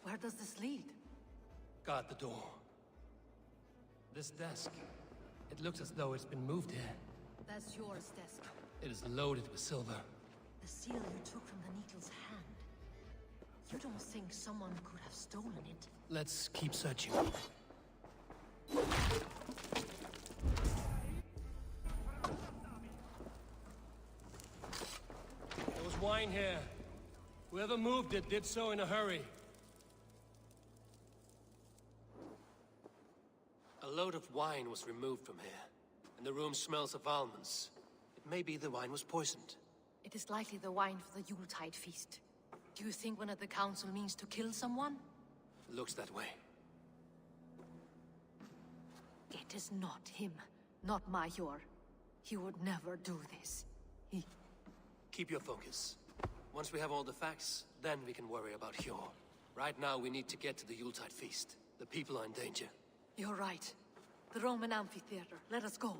Where does this lead? Guard the door. This desk. It looks as though it's been moved here. That's yours desk. It is loaded with silver. The seal you took from the Needle's hand. You don't think someone could have stolen it? Let's keep searching. There was wine here. Whoever moved it did so in a hurry. A load of wine was removed from here, and the room smells of almonds. It may be the wine was poisoned. It is likely the wine for the Yuletide feast. Do you think one of the council means to kill someone? Looks that way. It is not him, not Major. He would never do this. Keep your focus. Once we have all the facts, then we can worry about Hjor. Right now, we need to get to the Yuletide feast. The people are in danger. You're right. The Roman amphitheater. Let us go.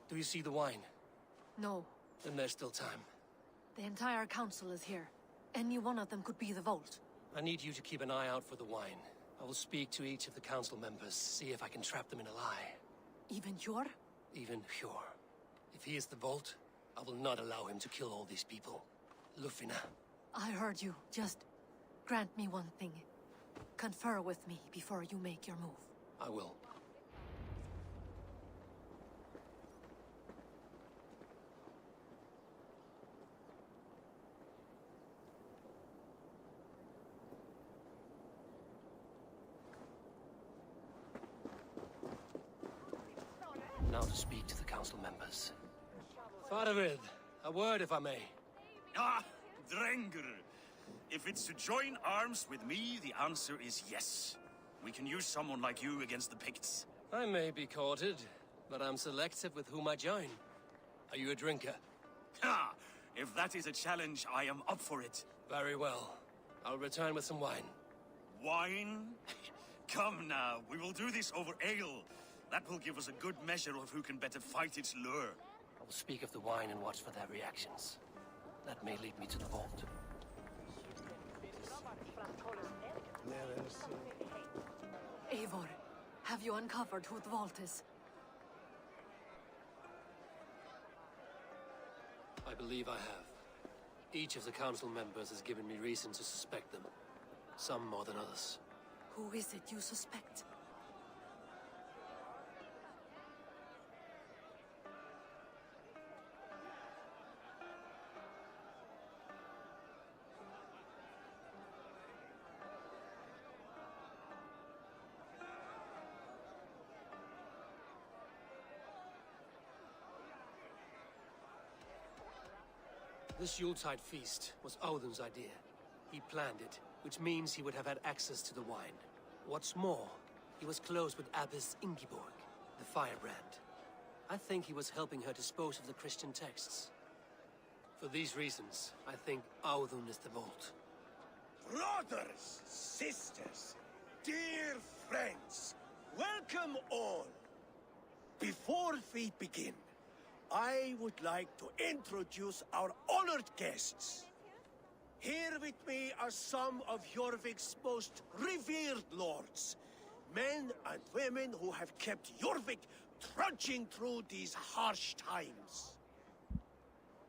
Do you see the wine? No. Then there's still time. The entire council is here. Any one of them could be the vault. I need you to keep an eye out for the wine. I will speak to each of the council members, see if I can trap them in a lie. Even Hjor? Even Hjor. If he is the vault, I will not allow him to kill all these people. Lufina. I heard you. Just grant me one thing. Confer with me before you make your move. I will. Now to speak to the council members. Faravid, a word if I may. Ah, Drenger. If it's to join arms with me, the answer is yes. We can use someone like you against the Picts. I may be courted, but I'm selective with whom I join. Are you a drinker? Ha! If that is a challenge, I am up for it. Very well. I'll return with some wine. Wine? Come now, we will do this over ale. That will give us a good measure of who can better fight its lure. I will speak of the wine and watch for their reactions. That may lead me to the vault. Eivor, have you uncovered who the vault is? I believe I have. Each of the council members has given me reason to suspect them. Some more than others. Who is it you suspect? This Yuletide feast was Odin's idea. He planned it, which means he would have had access to the wine. What's more, he was close with Abbess Ingeborg, the firebrand. I think he was helping her dispose of the Christian texts. For these reasons, I think Audun is the vault. Brothers, sisters, dear friends, welcome all. Before we begin, I would like to introduce our honored guests. Here with me are some of Jorvik's most revered lords. Men and women who have kept Jorvik trudging through these harsh times.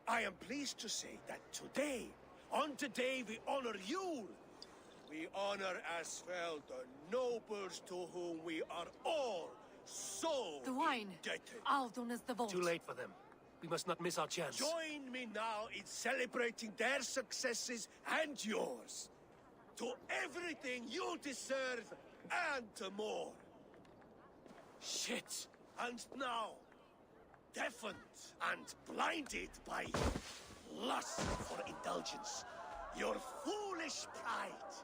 I am pleased to say that today, on today we honor you. We honor as well the nobles to whom we are all so The wine. indebted. Audun is the vault. Too late for them. We must not miss our chance. Join me now in celebrating their successes and yours. To everything you deserve and to more. Shit! And now, deafened and blinded by lust for indulgence, your foolish pride,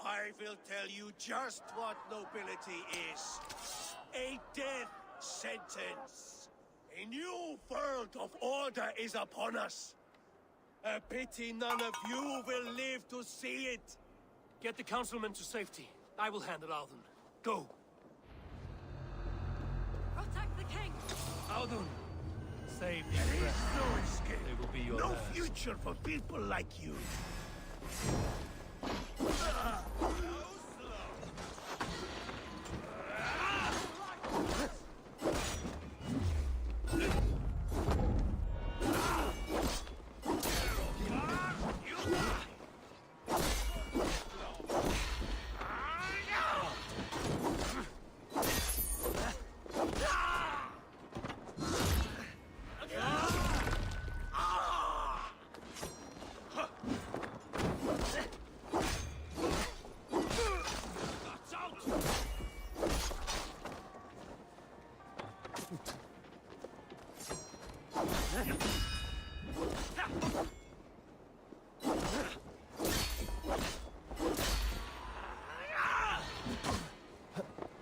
I will tell you just what nobility is. A death sentence. A new world of order is upon us. A pity none of you will live to see it. Get the councilmen to safety. I will handle Audun. Go! Protect the king! Audun! Save There these is friends. no escape. They will be your No last. future for people like you.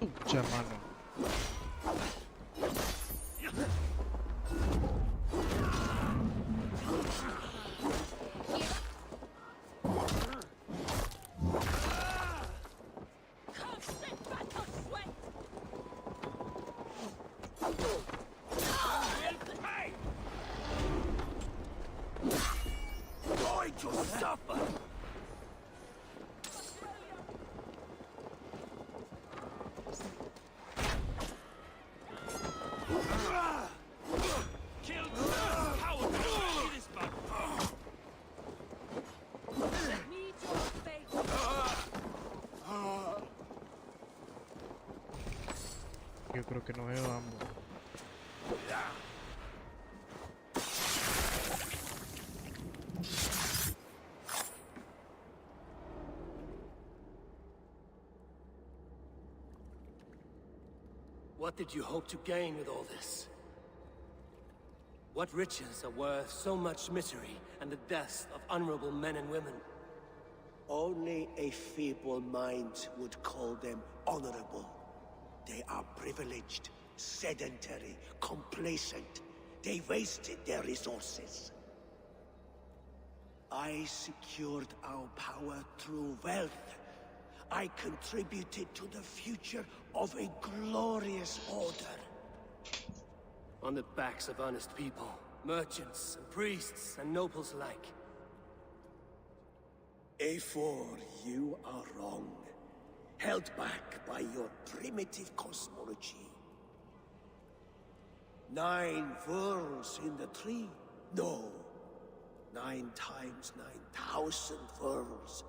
Pucha mano. Going to suffer. Yo creo que no veo ambos. What did you hope to gain with all this? What riches are worth so much misery and the deaths of honorable men and women? Only a feeble mind would call them honorable. They are privileged, sedentary, complacent. They wasted their resources. I secured our power through wealth. I contributed to the future of a glorious order. On the backs of honest people, merchants and priests and nobles alike. Eivor, you are wrong. Held back by your primitive cosmology. 9 worlds in the tree? No. 9 times 9,000 worlds.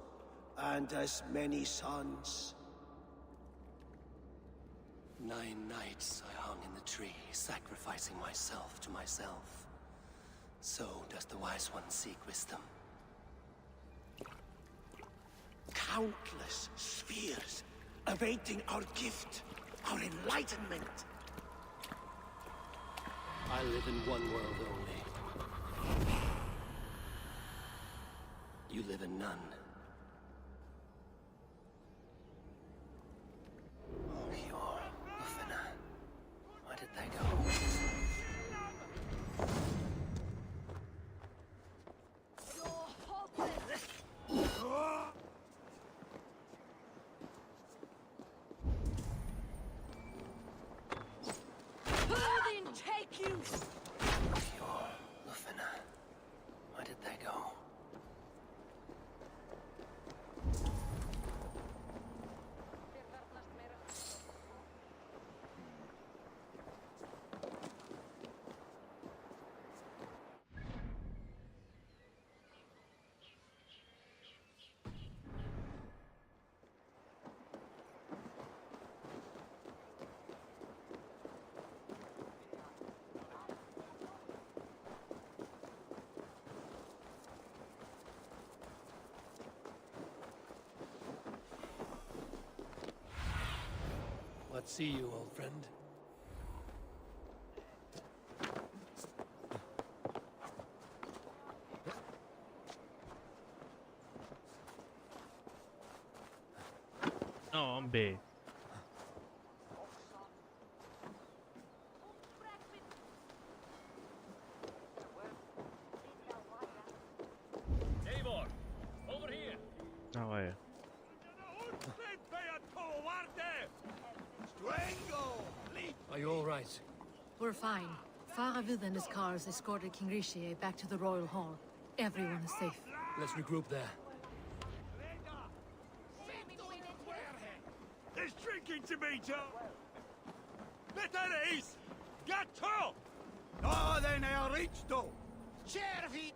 And as many suns. 9 nights I hung in the tree, sacrificing myself to myself. So does the Wise One seek wisdom. Countless spheres, awaiting our gift, our enlightenment. I live in one world only. You live in none. Pure Muffina. Where did they go? See you, old friend. No, hombre. Eivor, over here. No, vaya. Are you all right? We're fine. Faravid and his cars escorted King Rishi back to the Royal Hall. Everyone is safe. Let's regroup there. There's drinking to be done! Metteris! Gatto! No, then I are rich, though! Cervi!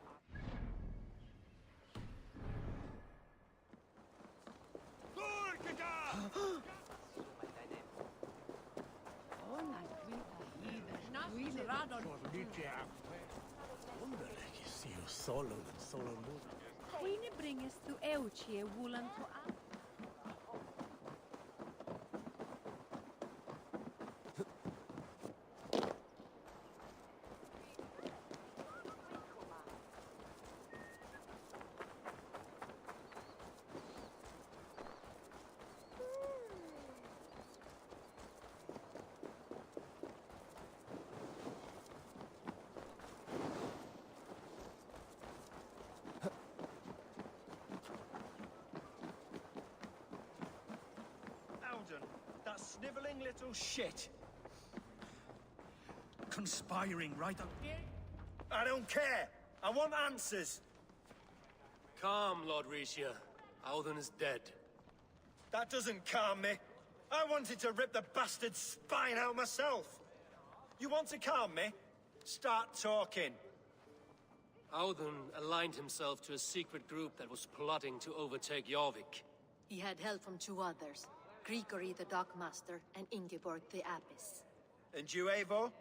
Queen bringes to Euchie Wulan to That snivelling little shit. Conspiring right up here? I don't care. I want answers. Calm, Lord Ricia. Alden is dead. That doesn't calm me. I wanted to rip the bastard's spine out myself. You want to calm me? Start talking. Alden aligned himself to a secret group that was plotting to overtake Jorvik. He had help from two others. Grigory the Dockmaster and Ingeborg the Abbess. And you, Eivor?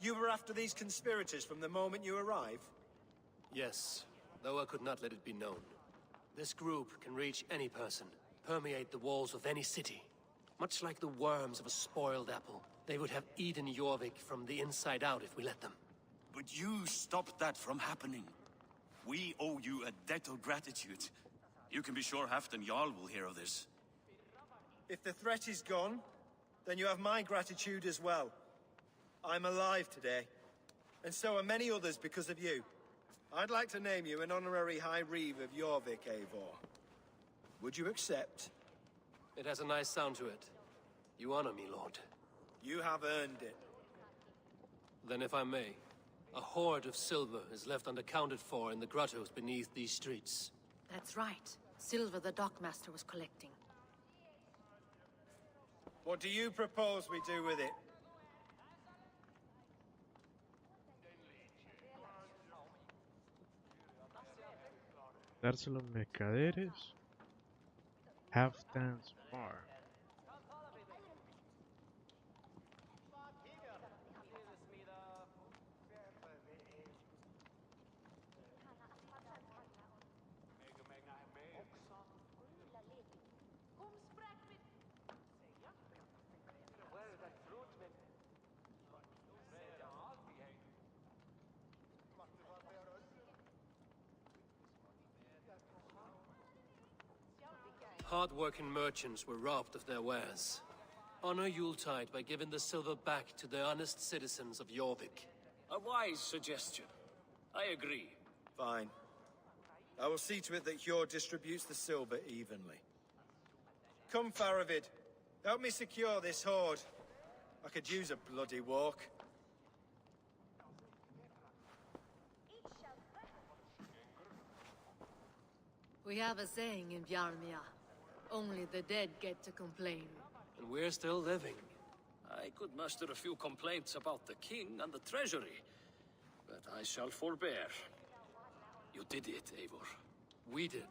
You were after these conspirators from the moment you arrived? Yes, though I could not let it be known. This group can reach any person, permeate the walls of any city. Much like the worms of a spoiled apple, they would have eaten Jorvik from the inside out if we let them. But you stopped that from happening. We owe you a debt of gratitude. You can be sure Halfdan Jarl will hear of this. If the threat is gone, then you have my gratitude as well. I'm alive today, and so are many others because of you. I'd like to name you an honorary High Reeve of Jorvik, Eivor. Would you accept? It has a nice sound to it. You honor me, Lord. You have earned it. Then if I may, a hoard of silver is left unaccounted for in the grottos beneath these streets. That's right. Silver the Dockmaster was collecting. What do you propose we do with it? Dárselo a los mercaderes. Halfdan's farm. Hard-working merchants were robbed of their wares. Honor Yuletide by giving the silver back to the honest citizens of Jorvik. A wise suggestion. I agree. Fine. I will see to it that Hjord distributes the silver evenly. Come, Faravid. Help me secure this hoard. I could use a bloody walk. We have a saying in Bjarmia. Only the dead get to complain. And we're still living. I could muster a few complaints about the king and the treasury, but I shall forbear. You did it, Eivor. We did.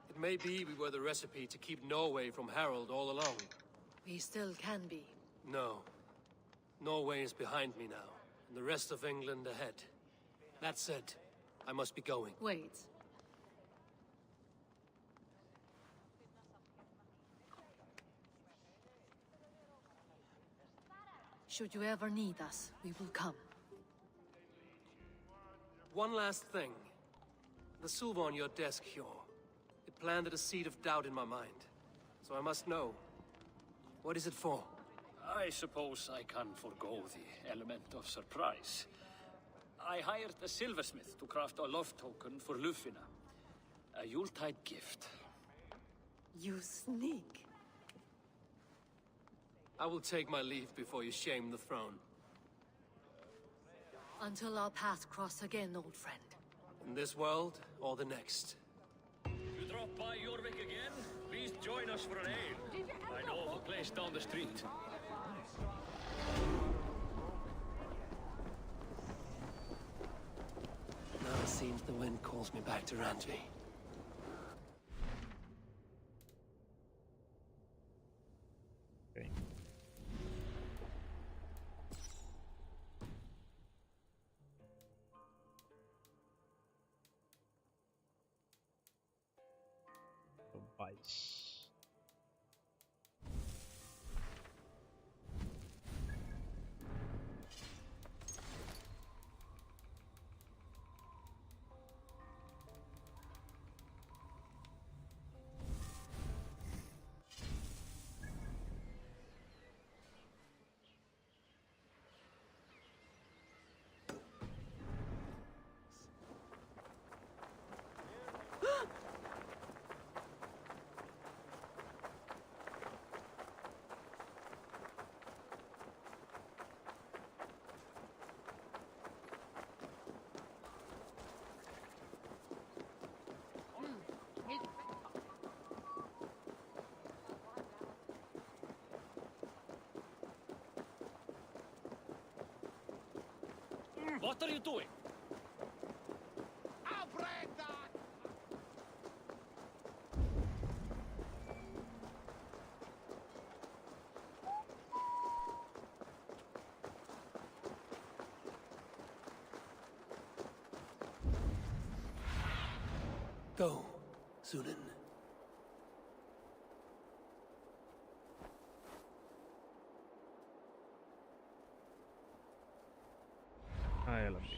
It may be we were the recipe to keep Norway from Harald all along. We still can be. No. Norway is behind me now, and the rest of England ahead. That said, I must be going. Wait. Should you ever need us, we will come. One last thing. The silver on your desk, Hjor. It planted a seed of doubt in my mind. So I must know. What is it for? I suppose I can forgo the element of surprise. I hired a silversmith to craft a love token for Lufina. A Yuletide gift. You sneak. I will take my leave before you shame the throne. Until our paths cross again, old friend. In this world, or the next. You drop by Jorvik again? Please join us for an ale. I know of a place down the street. Now it seems the wind calls me back to Randvi. Okay. Vice. What are you doing? Go, Sunan. Adelante.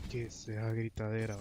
¿Qué es esa gritadera?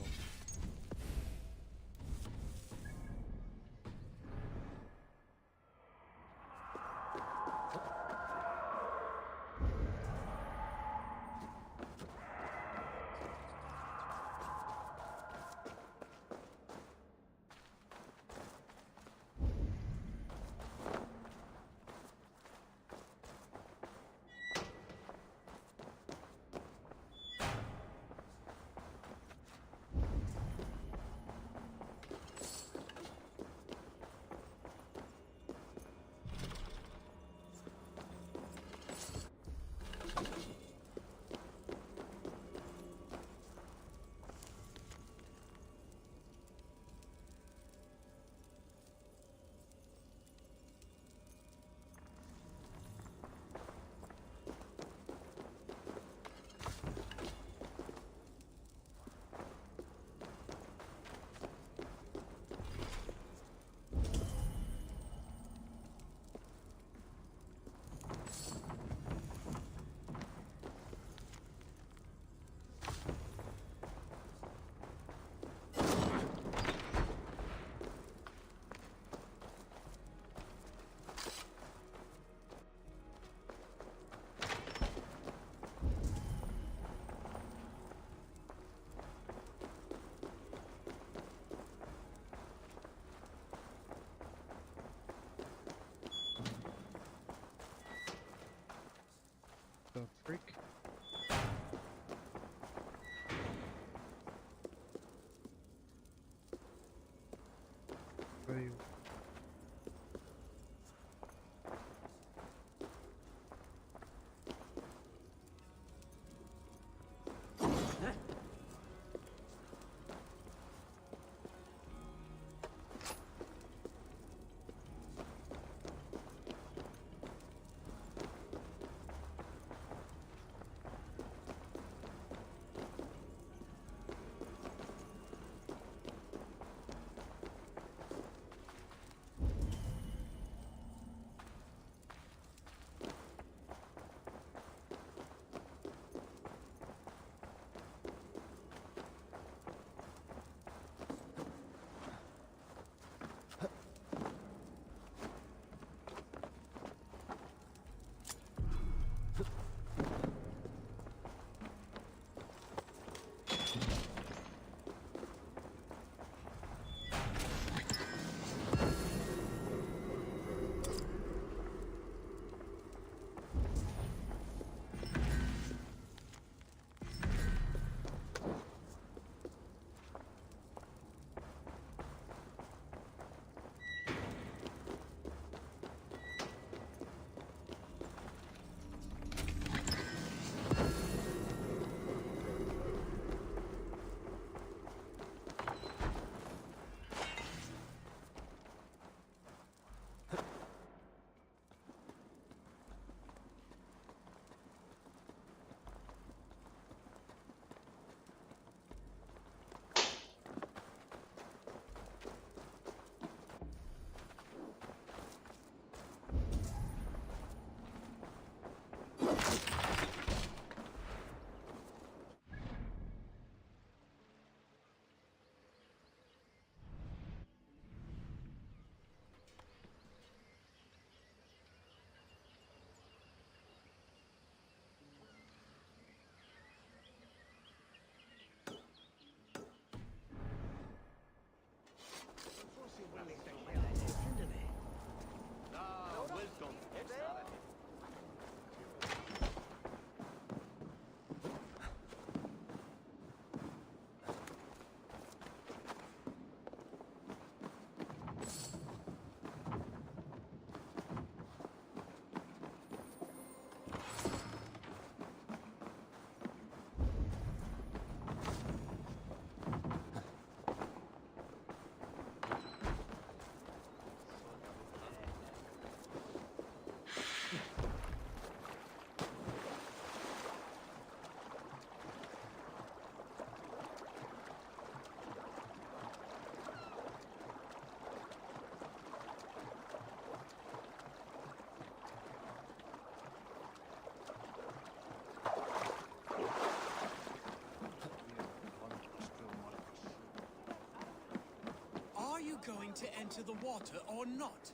to enter the water or not?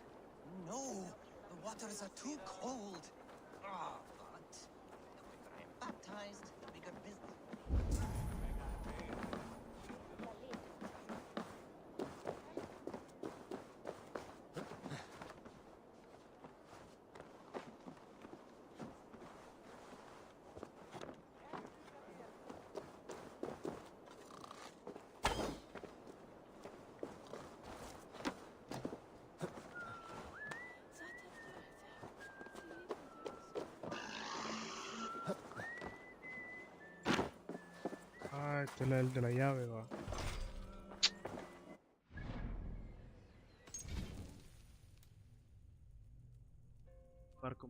No, the waters are too cold. Ah, but the quicker I am baptized, the bigger business. Ah, este es el de la llave, va. Barco.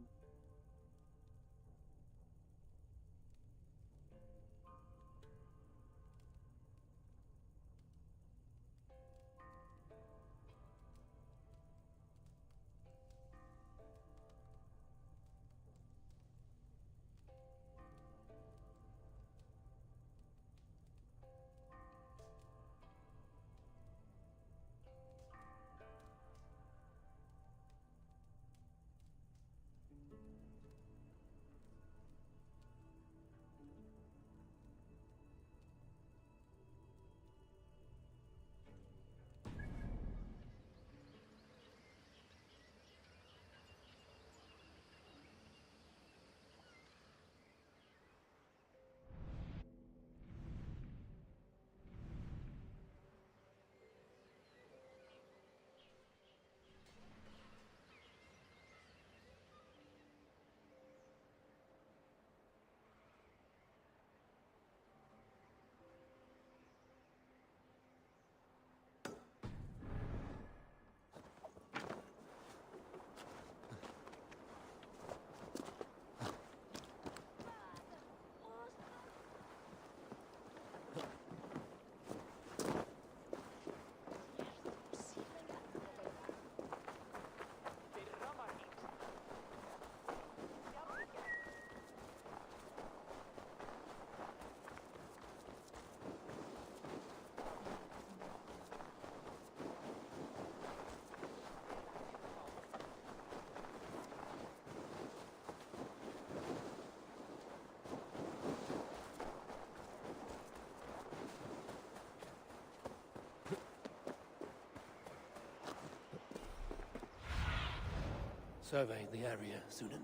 Survey the area, Sunan.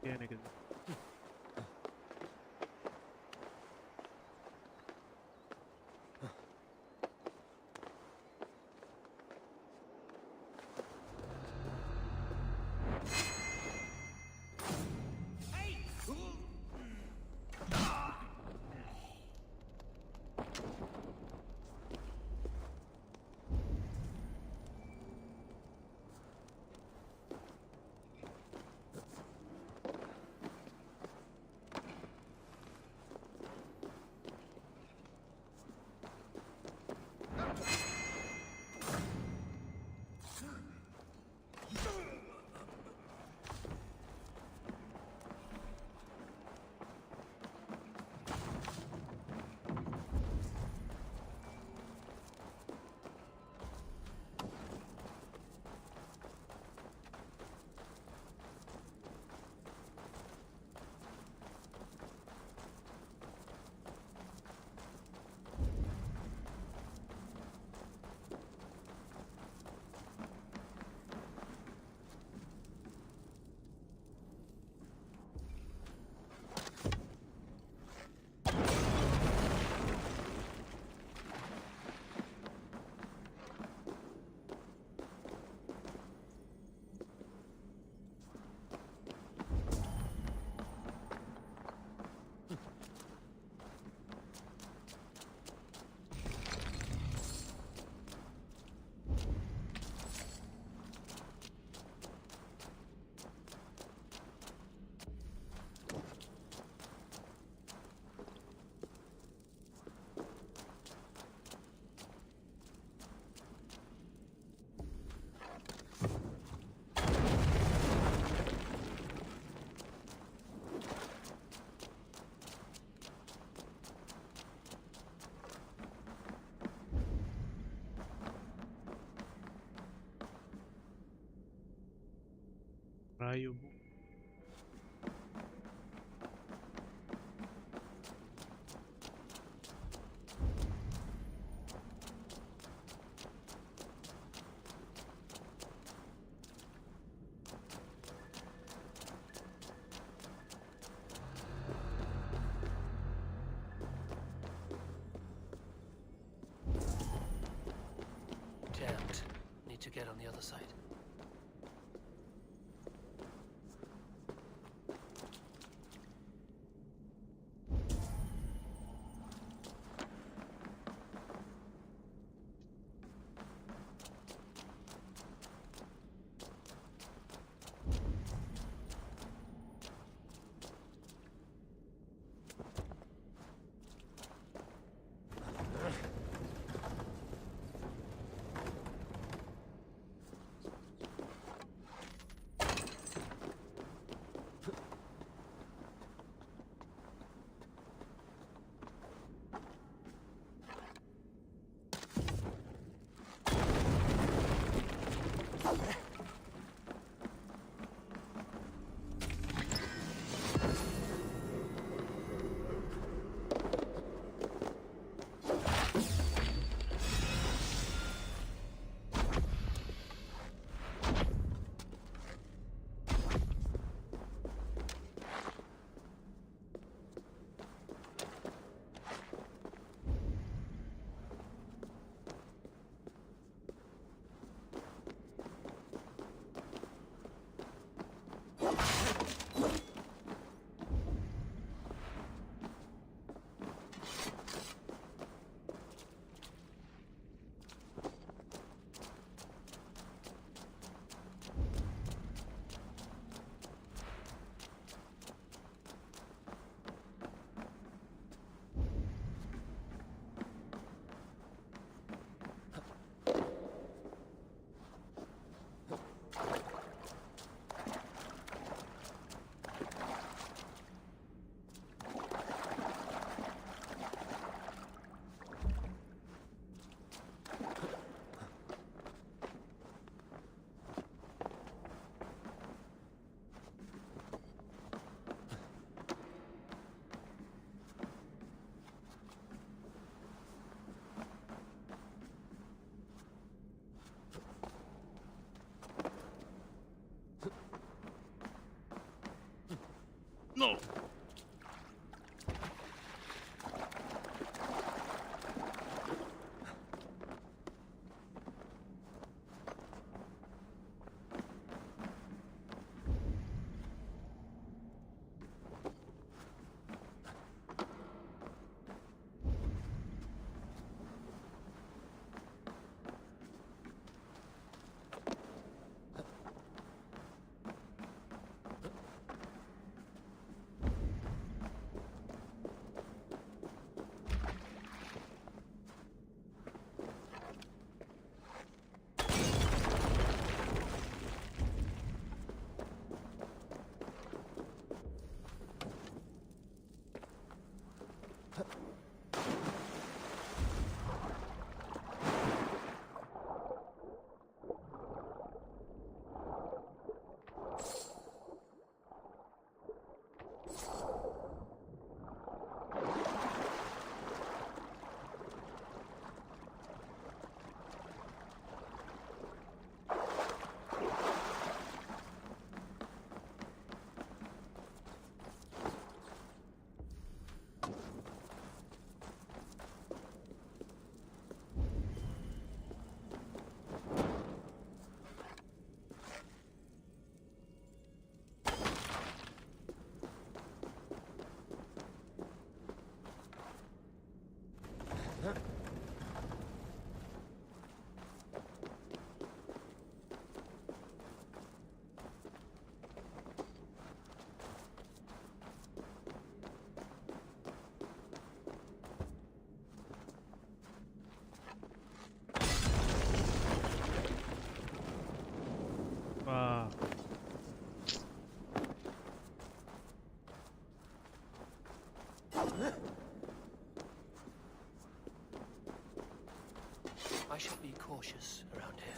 Tiene que... Tayo bu. Jammed. Need to get on the other side. No! Wow. I should be cautious around here.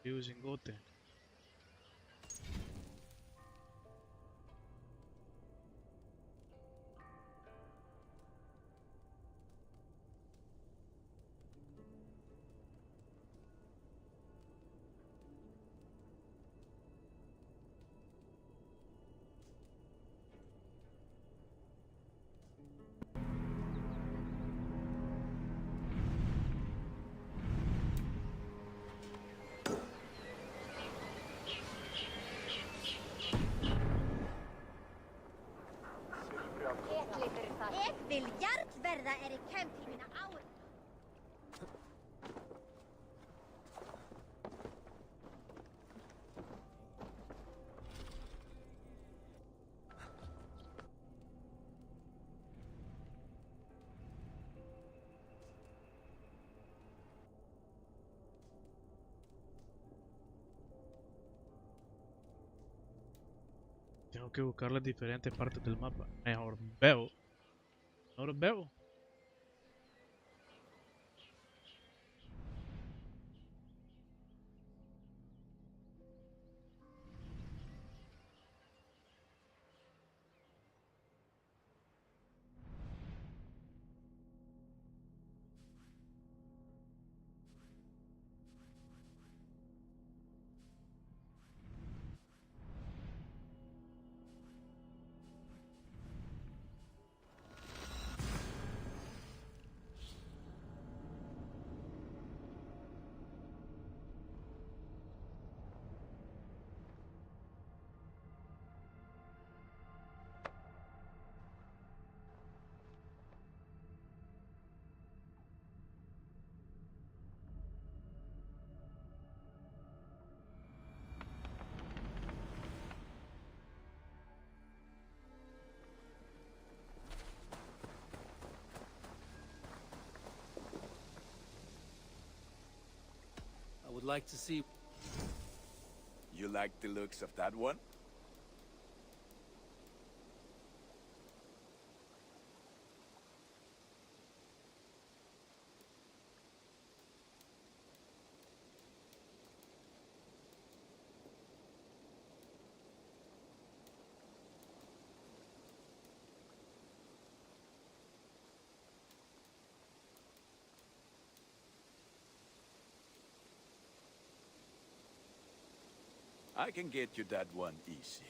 Using gote. Ég vil jarlverða í kemp í mína ár. Tengo que buscar las diferentes partes del mapa. Mejor veo. No los veo. I would like to see... You like the looks of that one? I can get you that one easy.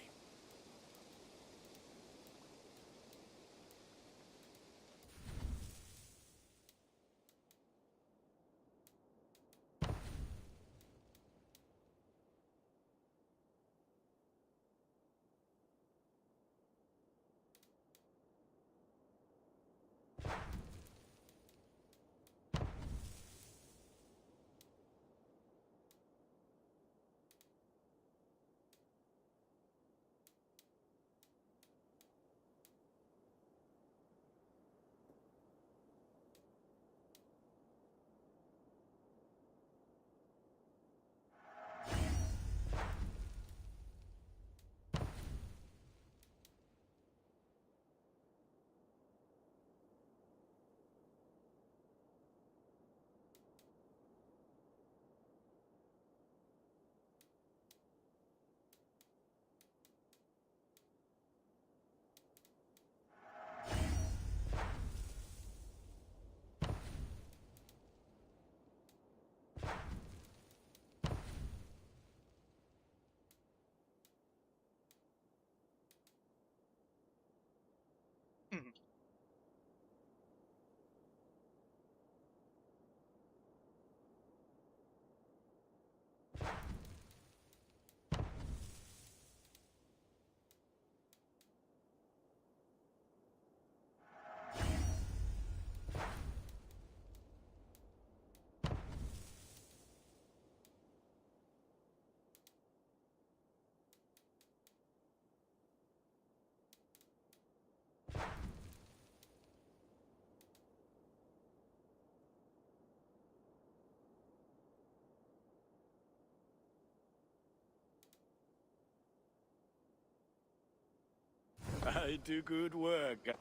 I do good work.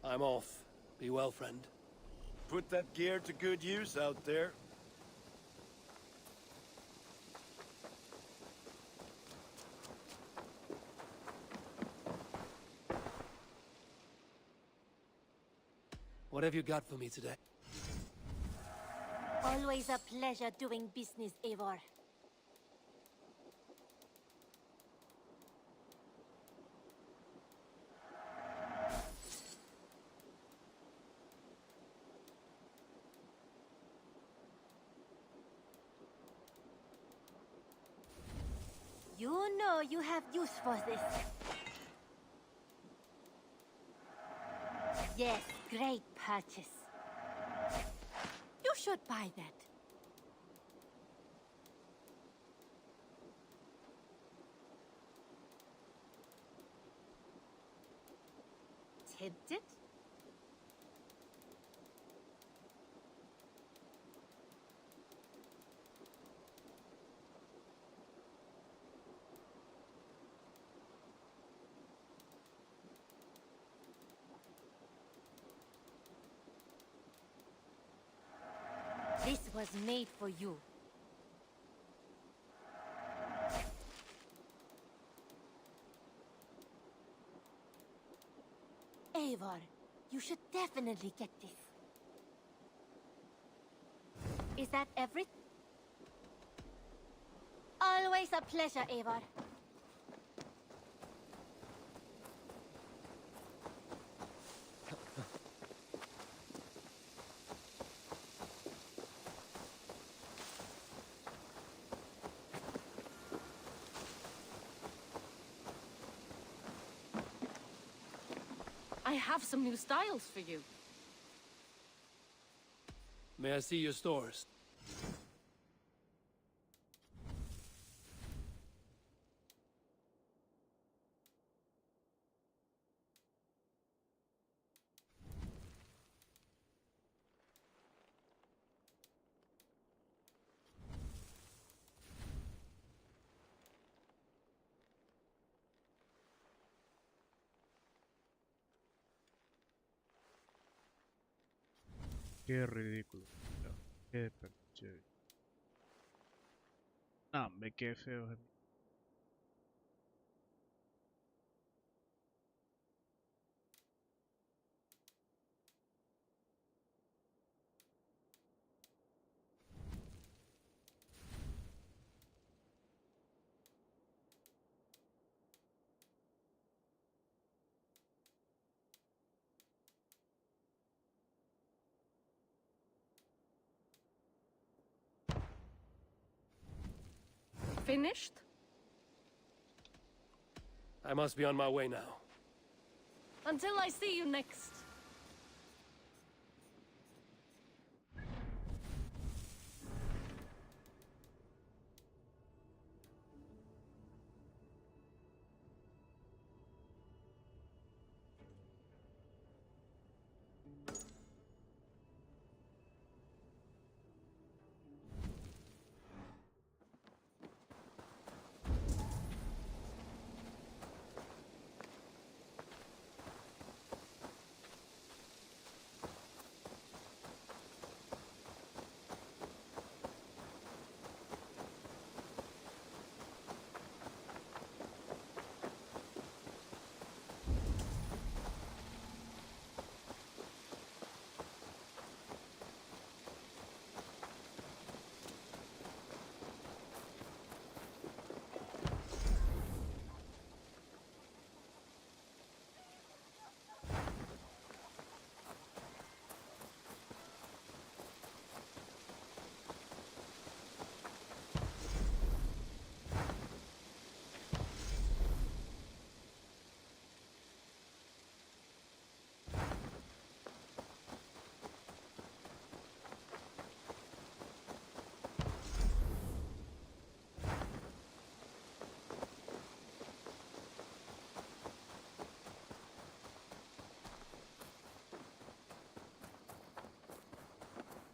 I'm off. Be well, friend. Put that gear to good use out there. What have you got for me today? Always a pleasure doing business, Eivor. You know you have use for this. Yes, great purchase. You should buy that. Tempted? This was made for you. Eivor, you should definitely get this. Is that everything? Always a pleasure, Eivor. I have some new styles for you. May I see your stores? Qué ridículo. Qué perche. Ah, me qué feo. Finished? I must be on my way now. Until I see you next.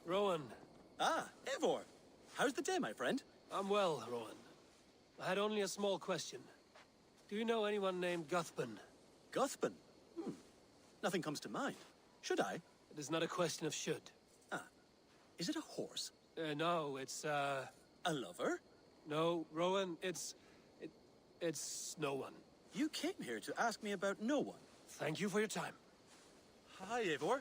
Rowan. Ah, Eivor. How's the day, my friend? I'm well, Rowan. I had only a small question. Do you know anyone named Guthban? Guthban? Nothing comes to mind. Should I? It is not a question of should. Ah. Is it a horse? No, it's, A lover? No, Rowan, it's no one. You came here to ask me about no one. Thank you for your time. Hi, Eivor.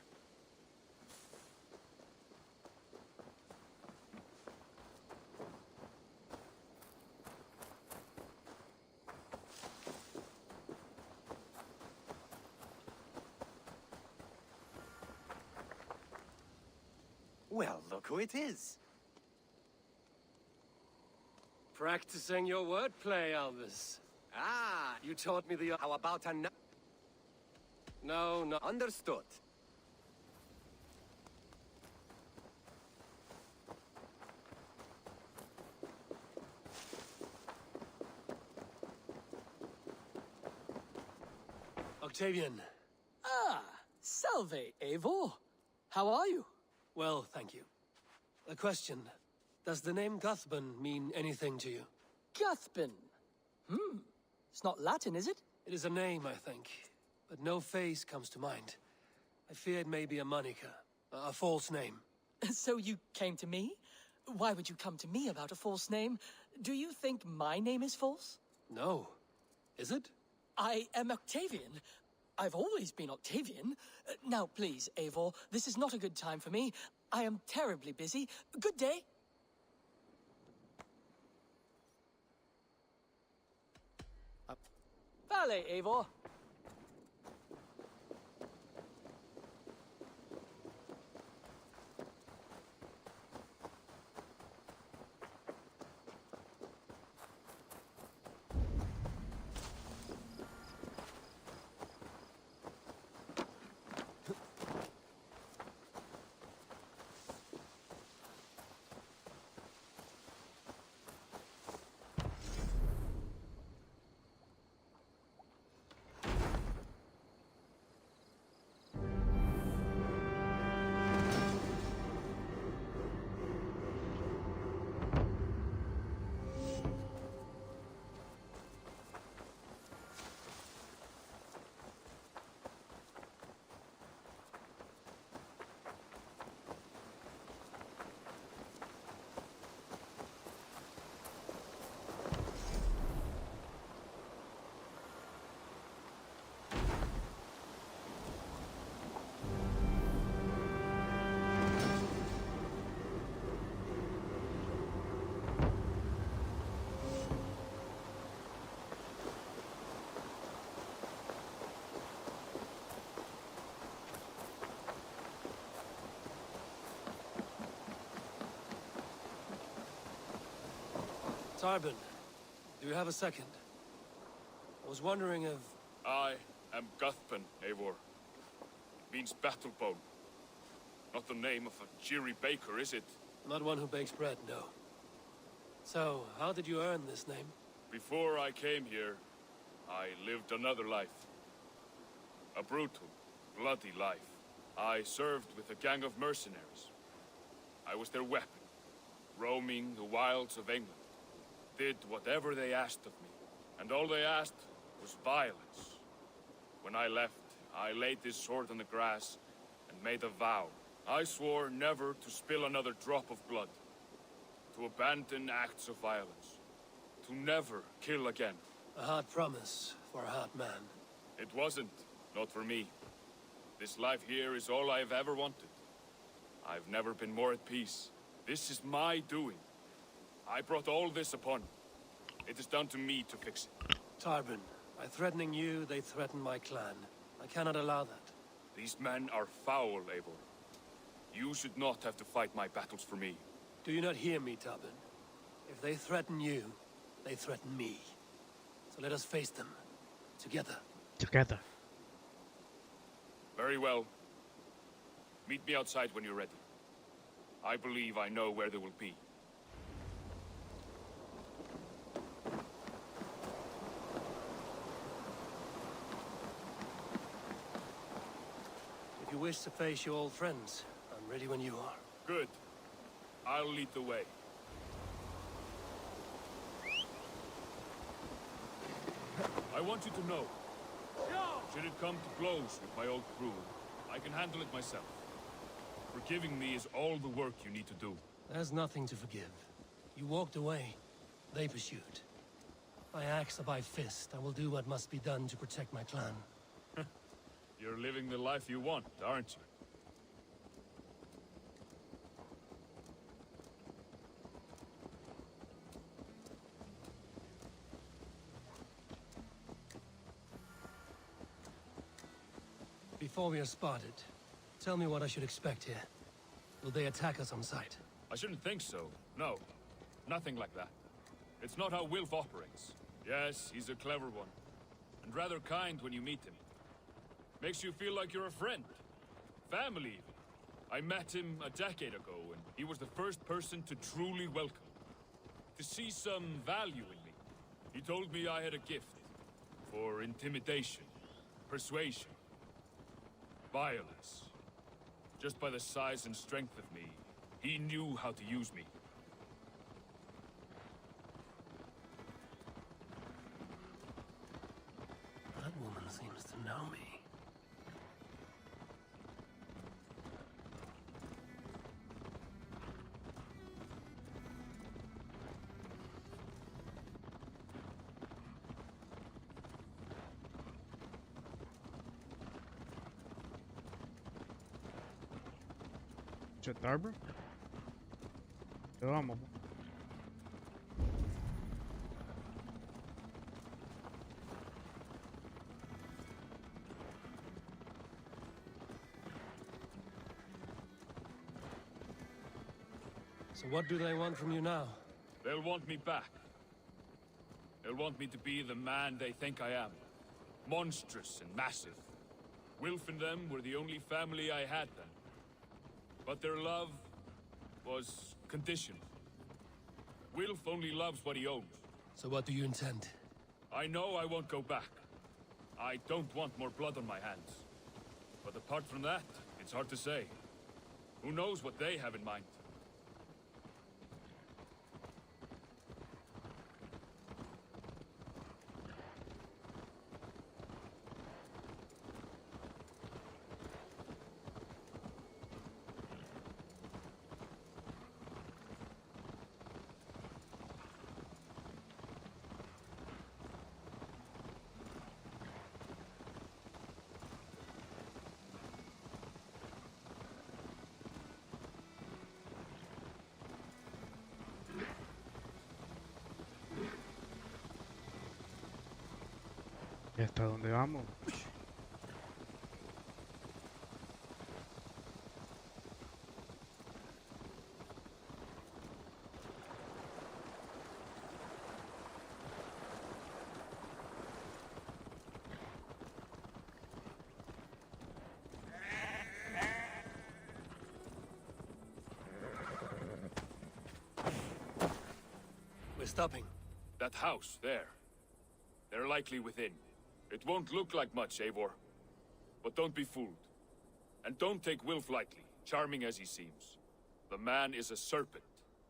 Look who it is. Practicing your wordplay, Albus. Ah, you taught me the... How about a... No. Understood. Octavian. Ah, salve, Eivor. How are you? Well, thank you. A question. Does the name Guthban mean anything to you? Guthban. It's not Latin, is it? It is a name, I think. But no face comes to mind. I fear it may be a moniker. A false name. So you came to me? Why would you come to me about a false name? Do you think my name is false? No. Is it? I am Octavian. I've always been Octavian. Now, please, Eivor, this is not a good time for me. I am terribly busy. Good day. Vale, Eivor. Tarbin, do you have a second? I was wondering if... I am Guthban, Eivor. It means battlebone. Not the name of a cheery baker, is it? Not one who bakes bread, no. So, how did you earn this name? Before I came here, I lived another life. A brutal, bloody life. I served with a gang of mercenaries. I was their weapon, roaming the wilds of England. Did whatever they asked of me, and all they asked was violence. When I left, I laid this sword on the grass and made a vow. I swore never to spill another drop of blood, to abandon acts of violence, to never kill again. A hard promise for a hard man. It wasn't, not for me. This life here is all I've ever wanted. I've never been more at peace. This is my doing. I brought all this upon you. It is down to me to fix it. Tarbin, by threatening you, they threaten my clan. I cannot allow that. These men are foul, Eivor. You should not have to fight my battles for me. Do you not hear me, Tarbin? If they threaten you, they threaten me. So let us face them. Together. Together. Very well. Meet me outside when you're ready. I believe I know where they will be. If you wish to face your old friends, I'm ready when you are. Good. I'll lead the way. I want you to know, should it come to blows with my old crew, I can handle it myself. Forgiving me is all the work you need to do. There's nothing to forgive. You walked away. They pursued. By axe or by fist, I will do what must be done to protect my clan. You're living the life you want, aren't you? Before we are spotted, tell me what I should expect here. Will they attack us on sight? I shouldn't think so. No. Nothing like that. It's not how Wilf operates. Yes, he's a clever one. And rather kind when you meet him. Makes you feel like you're a friend. Family, even. I met him a decade ago, and he was the first person to truly welcome me. To see some value in me. He told me I had a gift. For intimidation. Persuasion. Violence. Just by the size and strength of me, he knew how to use me. That woman seems to know me. Chat Arbor? Vamos. So what do they want from you now? They'll want me back. They'll want me to be the man they think I am. Monstrous and massive. Wilf and them were the only family I had then. But their love was conditional. Wilf only loves what he owns. So what do you intend? I know I won't go back. I don't want more blood on my hands. But apart from that, it's hard to say. Who knows what they have in mind? ¿Y hasta dónde vamos? We're stopping. That house, there. They're likely within. It won't look like much, Eivor. But don't be fooled. And don't take Wilf lightly, charming as he seems. The man is a serpent.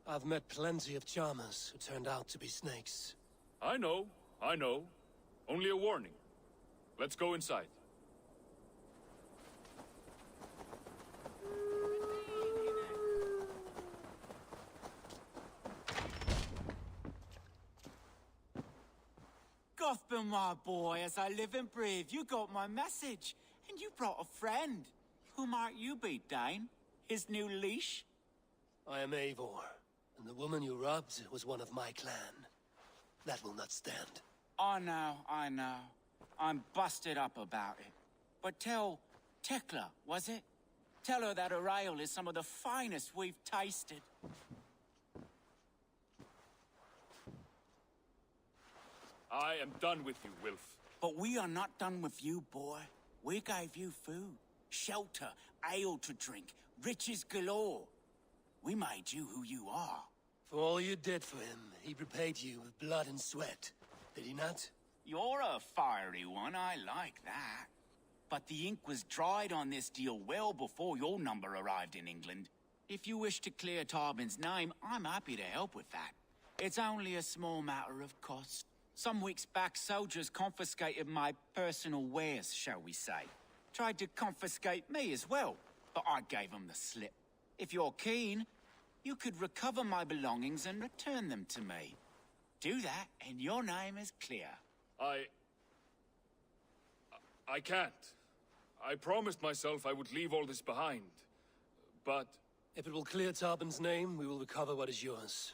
I've met plenty of charmers who turned out to be snakes. I know. Only a warning. Let's go inside. Gotham, my boy, as I live and breathe, you got my message. And you brought a friend. Who might you be, Dane? His new leash? I am Eivor, and the woman you robbed was one of my clan. That will not stand. I know. I'm busted up about it. But tell Tekla, was it? Tell her that her ale is some of the finest we've tasted. I am done with you, Wilf. But we are not done with you, boy. We gave you food, shelter, ale to drink, riches galore. We made you who you are. For all you did for him, he repaid you with blood and sweat. Did he not? You're a fiery one, I like that. But the ink was dried on this deal well before your number arrived in England. If you wish to clear Tarbin's name, I'm happy to help with that. It's only a small matter of cost. Some weeks back, soldiers confiscated my personal wares, shall we say. Tried to confiscate me as well, but I gave them the slip. If you're keen, you could recover my belongings and return them to me. Do that, and your name is clear. I can't. I promised myself I would leave all this behind. But... If it will clear Tarbin's name, we will recover what is yours.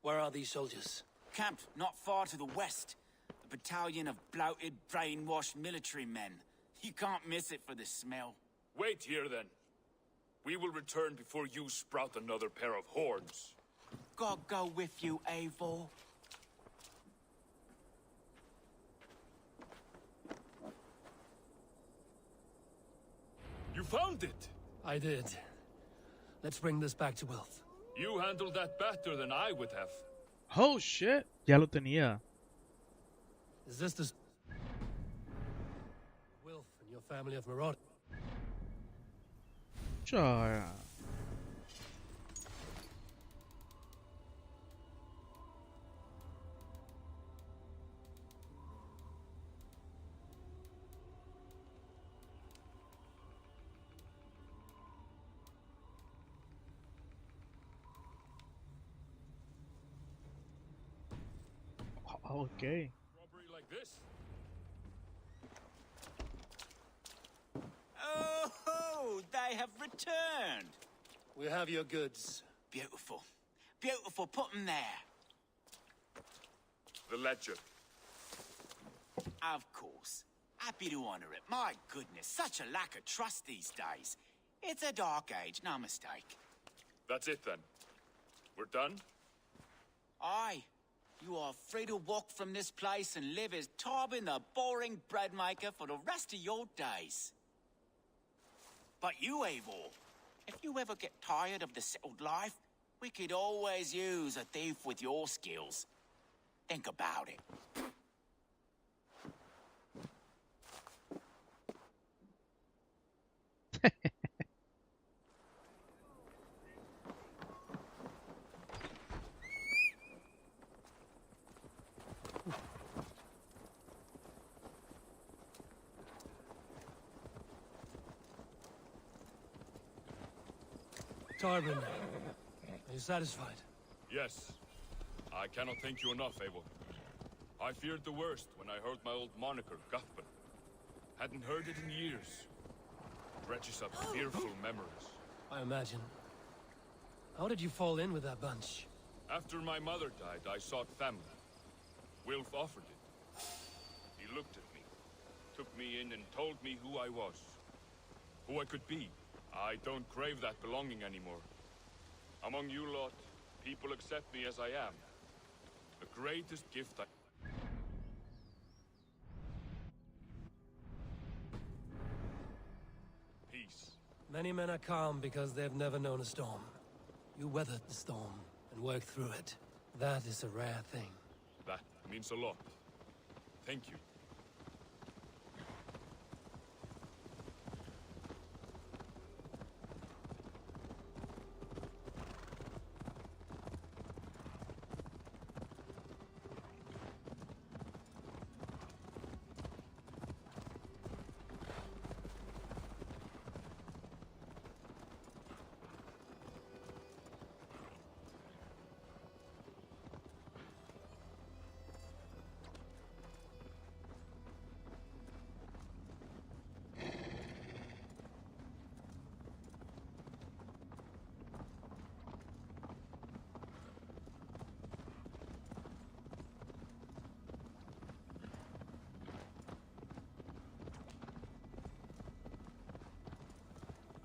Where are these soldiers? Camped not far to the west. A battalion of bloated, brainwashed military men. You can't miss it for the smell. Wait here, then. We will return before you sprout another pair of horns. God go with you, Eivor. You found it! I did. Let's bring this back to Wilf. You handled that better than I would have. Oh shit, ya lo tenía. Is this the... Wilf and your family of marauders? Sure. Okay. Robbery like this? Oh, they have returned. We have your goods. Beautiful. Beautiful. Put them there. The ledger. Of course. Happy to honor it. My goodness, such a lack of trust these days. It's a dark age, no mistake. That's it then. We're done? Aye. You are free to walk from this place and live as Tarbin the boring bread maker for the rest of your days. But you, Eivor, if you ever get tired of the settled life, we could always use a thief with your skills. Think about it. Tarbin, are you satisfied? Yes. I cannot thank you enough, Eivor. I feared the worst when I heard my old moniker, Guthban. Hadn't heard it in years. Dredges up fearful memories. I imagine. How did you fall in with that bunch? After my mother died, I sought family. Wilf offered it. He looked at me, took me in and told me who I was. Who I could be. I don't crave that belonging anymore. Among you lot, people accept me as I am. The greatest gift I... Peace. Many men are calm because they've never known a storm. You weathered the storm and worked through it. That is a rare thing. That means a lot. Thank you.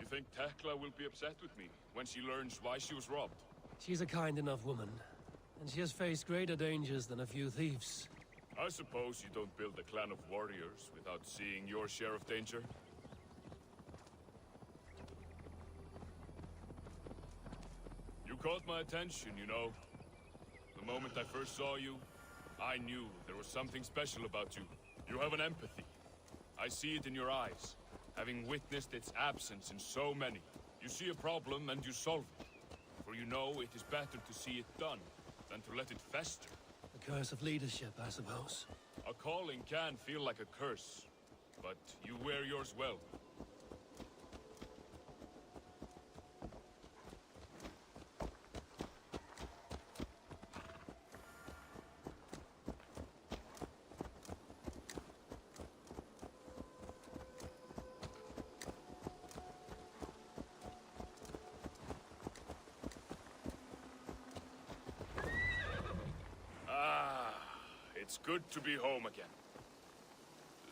I think Tekla will be upset with me when she learns why she was robbed. She's a kind enough woman, and she has faced greater dangers than a few thieves. I suppose you don't build a clan of warriors without seeing your share of danger? You caught my attention, you know. The moment I first saw you, I knew there was something special about you. You have an empathy. I see it in your eyes. Having witnessed its absence in so many, you see a problem and you solve it. For you know it is better to see it done than to let it fester. The curse of leadership, I suppose. A calling can feel like a curse, but you wear yours well. It's good to be home again.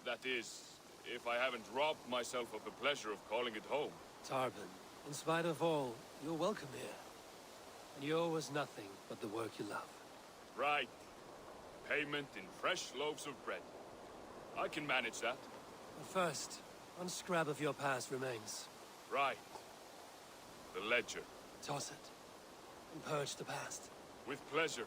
That is, if I haven't robbed myself of the pleasure of calling it home. Tarbin, In spite of all, you're welcome here. And you owe us nothing but the work you love. Right. Payment in fresh loaves of bread. I can manage that. But first, one scrap of your past remains. Right. The ledger. Toss it. And purge the past. With pleasure.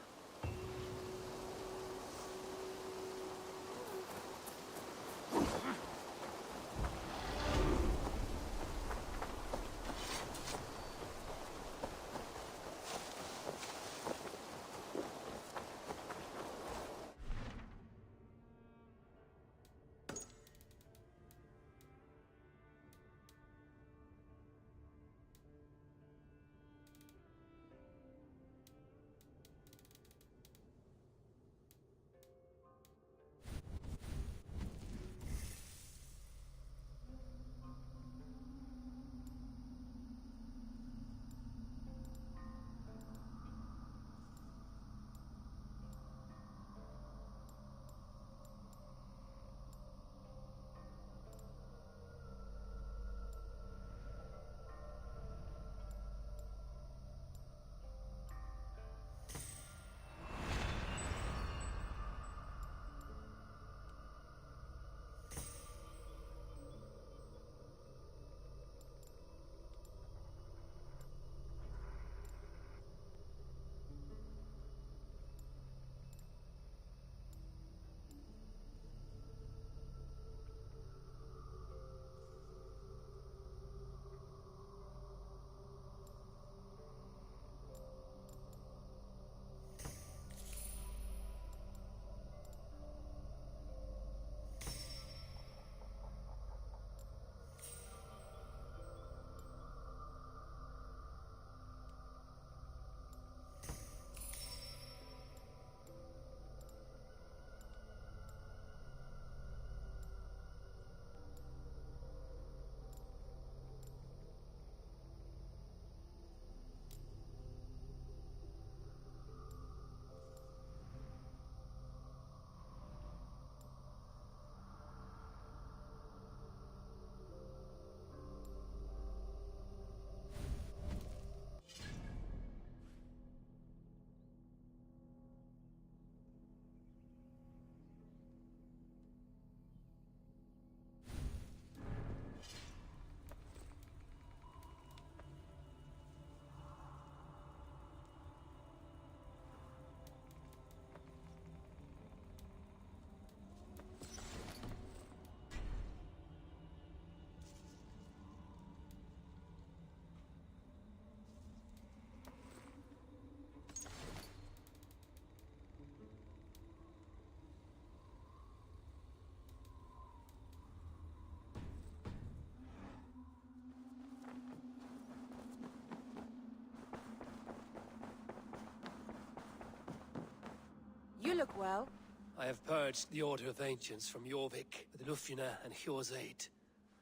You look well. I have purged the Order of Ancients from Jorvik with Lufina and Hjor's aid.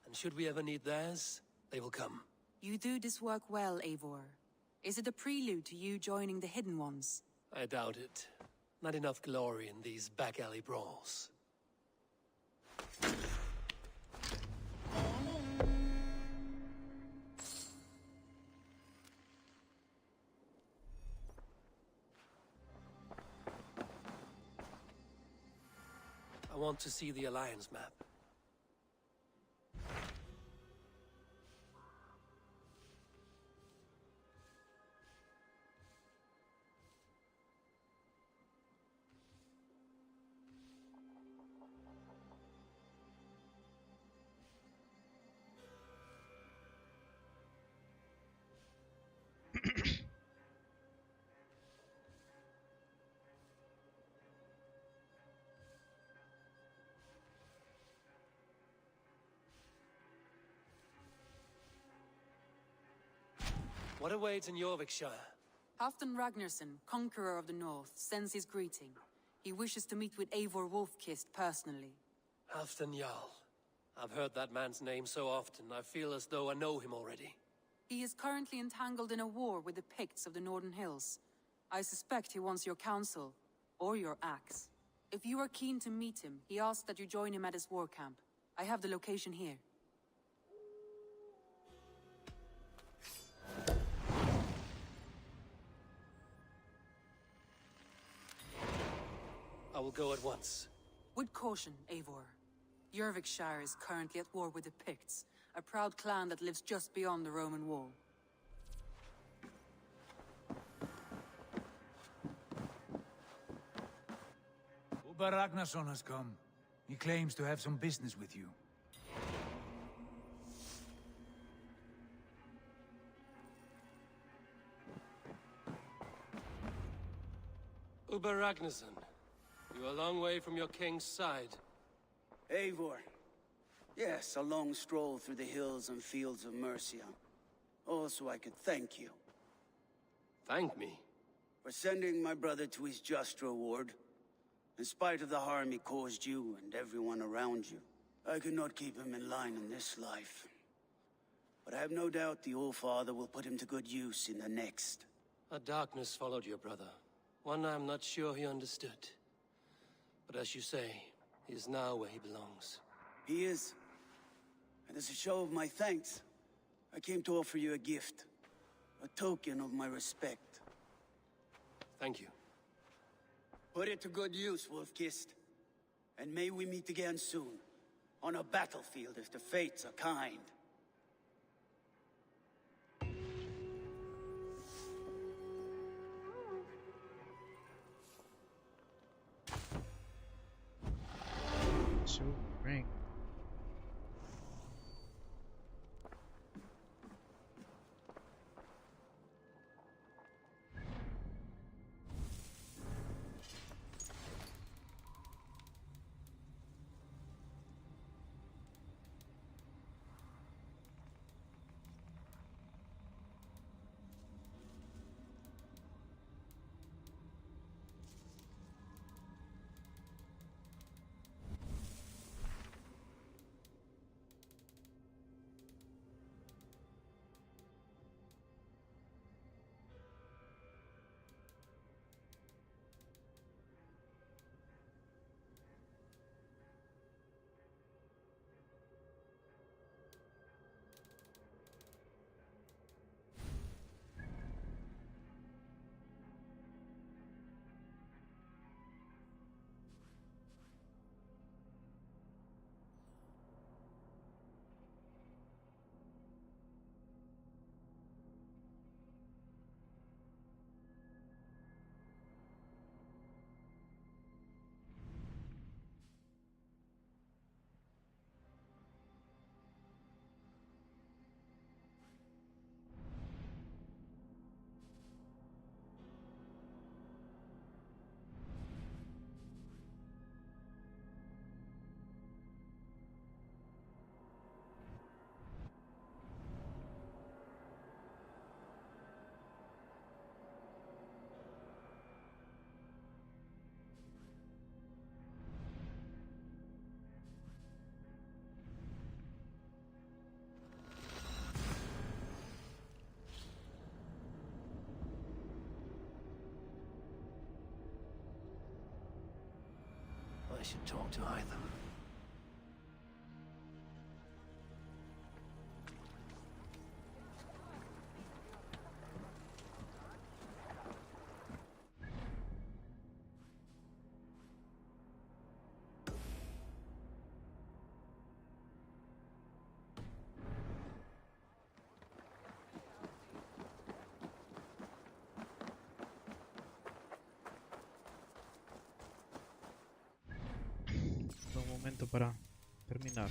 And should we ever need theirs, they will come. You do this work well, Eivor. Is it a prelude to you joining the Hidden Ones? I doubt it. Not enough glory in these back-alley brawls. I want to see the Alliance map. What awaits in Jorvikshire? Halfdan Ragnarsson, Conqueror of the North, sends his greeting. He wishes to meet with Eivor Wolfkist personally. Halfdan Jarl. I've heard that man's name so often, I feel as though I know him already. He is currently entangled in a war with the Picts of the Northern Hills. I suspect he wants your counsel, or your axe. If you are keen to meet him, he asks that you join him at his war camp. I have the location here. will go at once. With caution, Eivor. Jorvikshire is currently at war with the Picts, a proud clan that lives just beyond the Roman wall. Uber Ragnarsson has come. He claims to have some business with you. Uber Ragnarsson, you are a long way from your king's side. Eivor. Yes, a long stroll through the hills and fields of Mercia. Also, I could thank you. Thank me? For sending my brother to his just reward. In spite of the harm he caused you and everyone around you, I could not keep him in line in this life. But I have no doubt the All-Father will put him to good use in the next. A darkness followed your brother. One I'm not sure he understood. But as you say, he is now where he belongs. He is. And as a show of my thanks, I came to offer you a gift. A token of my respect. Thank you. Put it to good use, Wolf-Kissed. And may we meet again soon. On a battlefield if the fates are kind. Ring. I should talk to Hytham. Para terminar.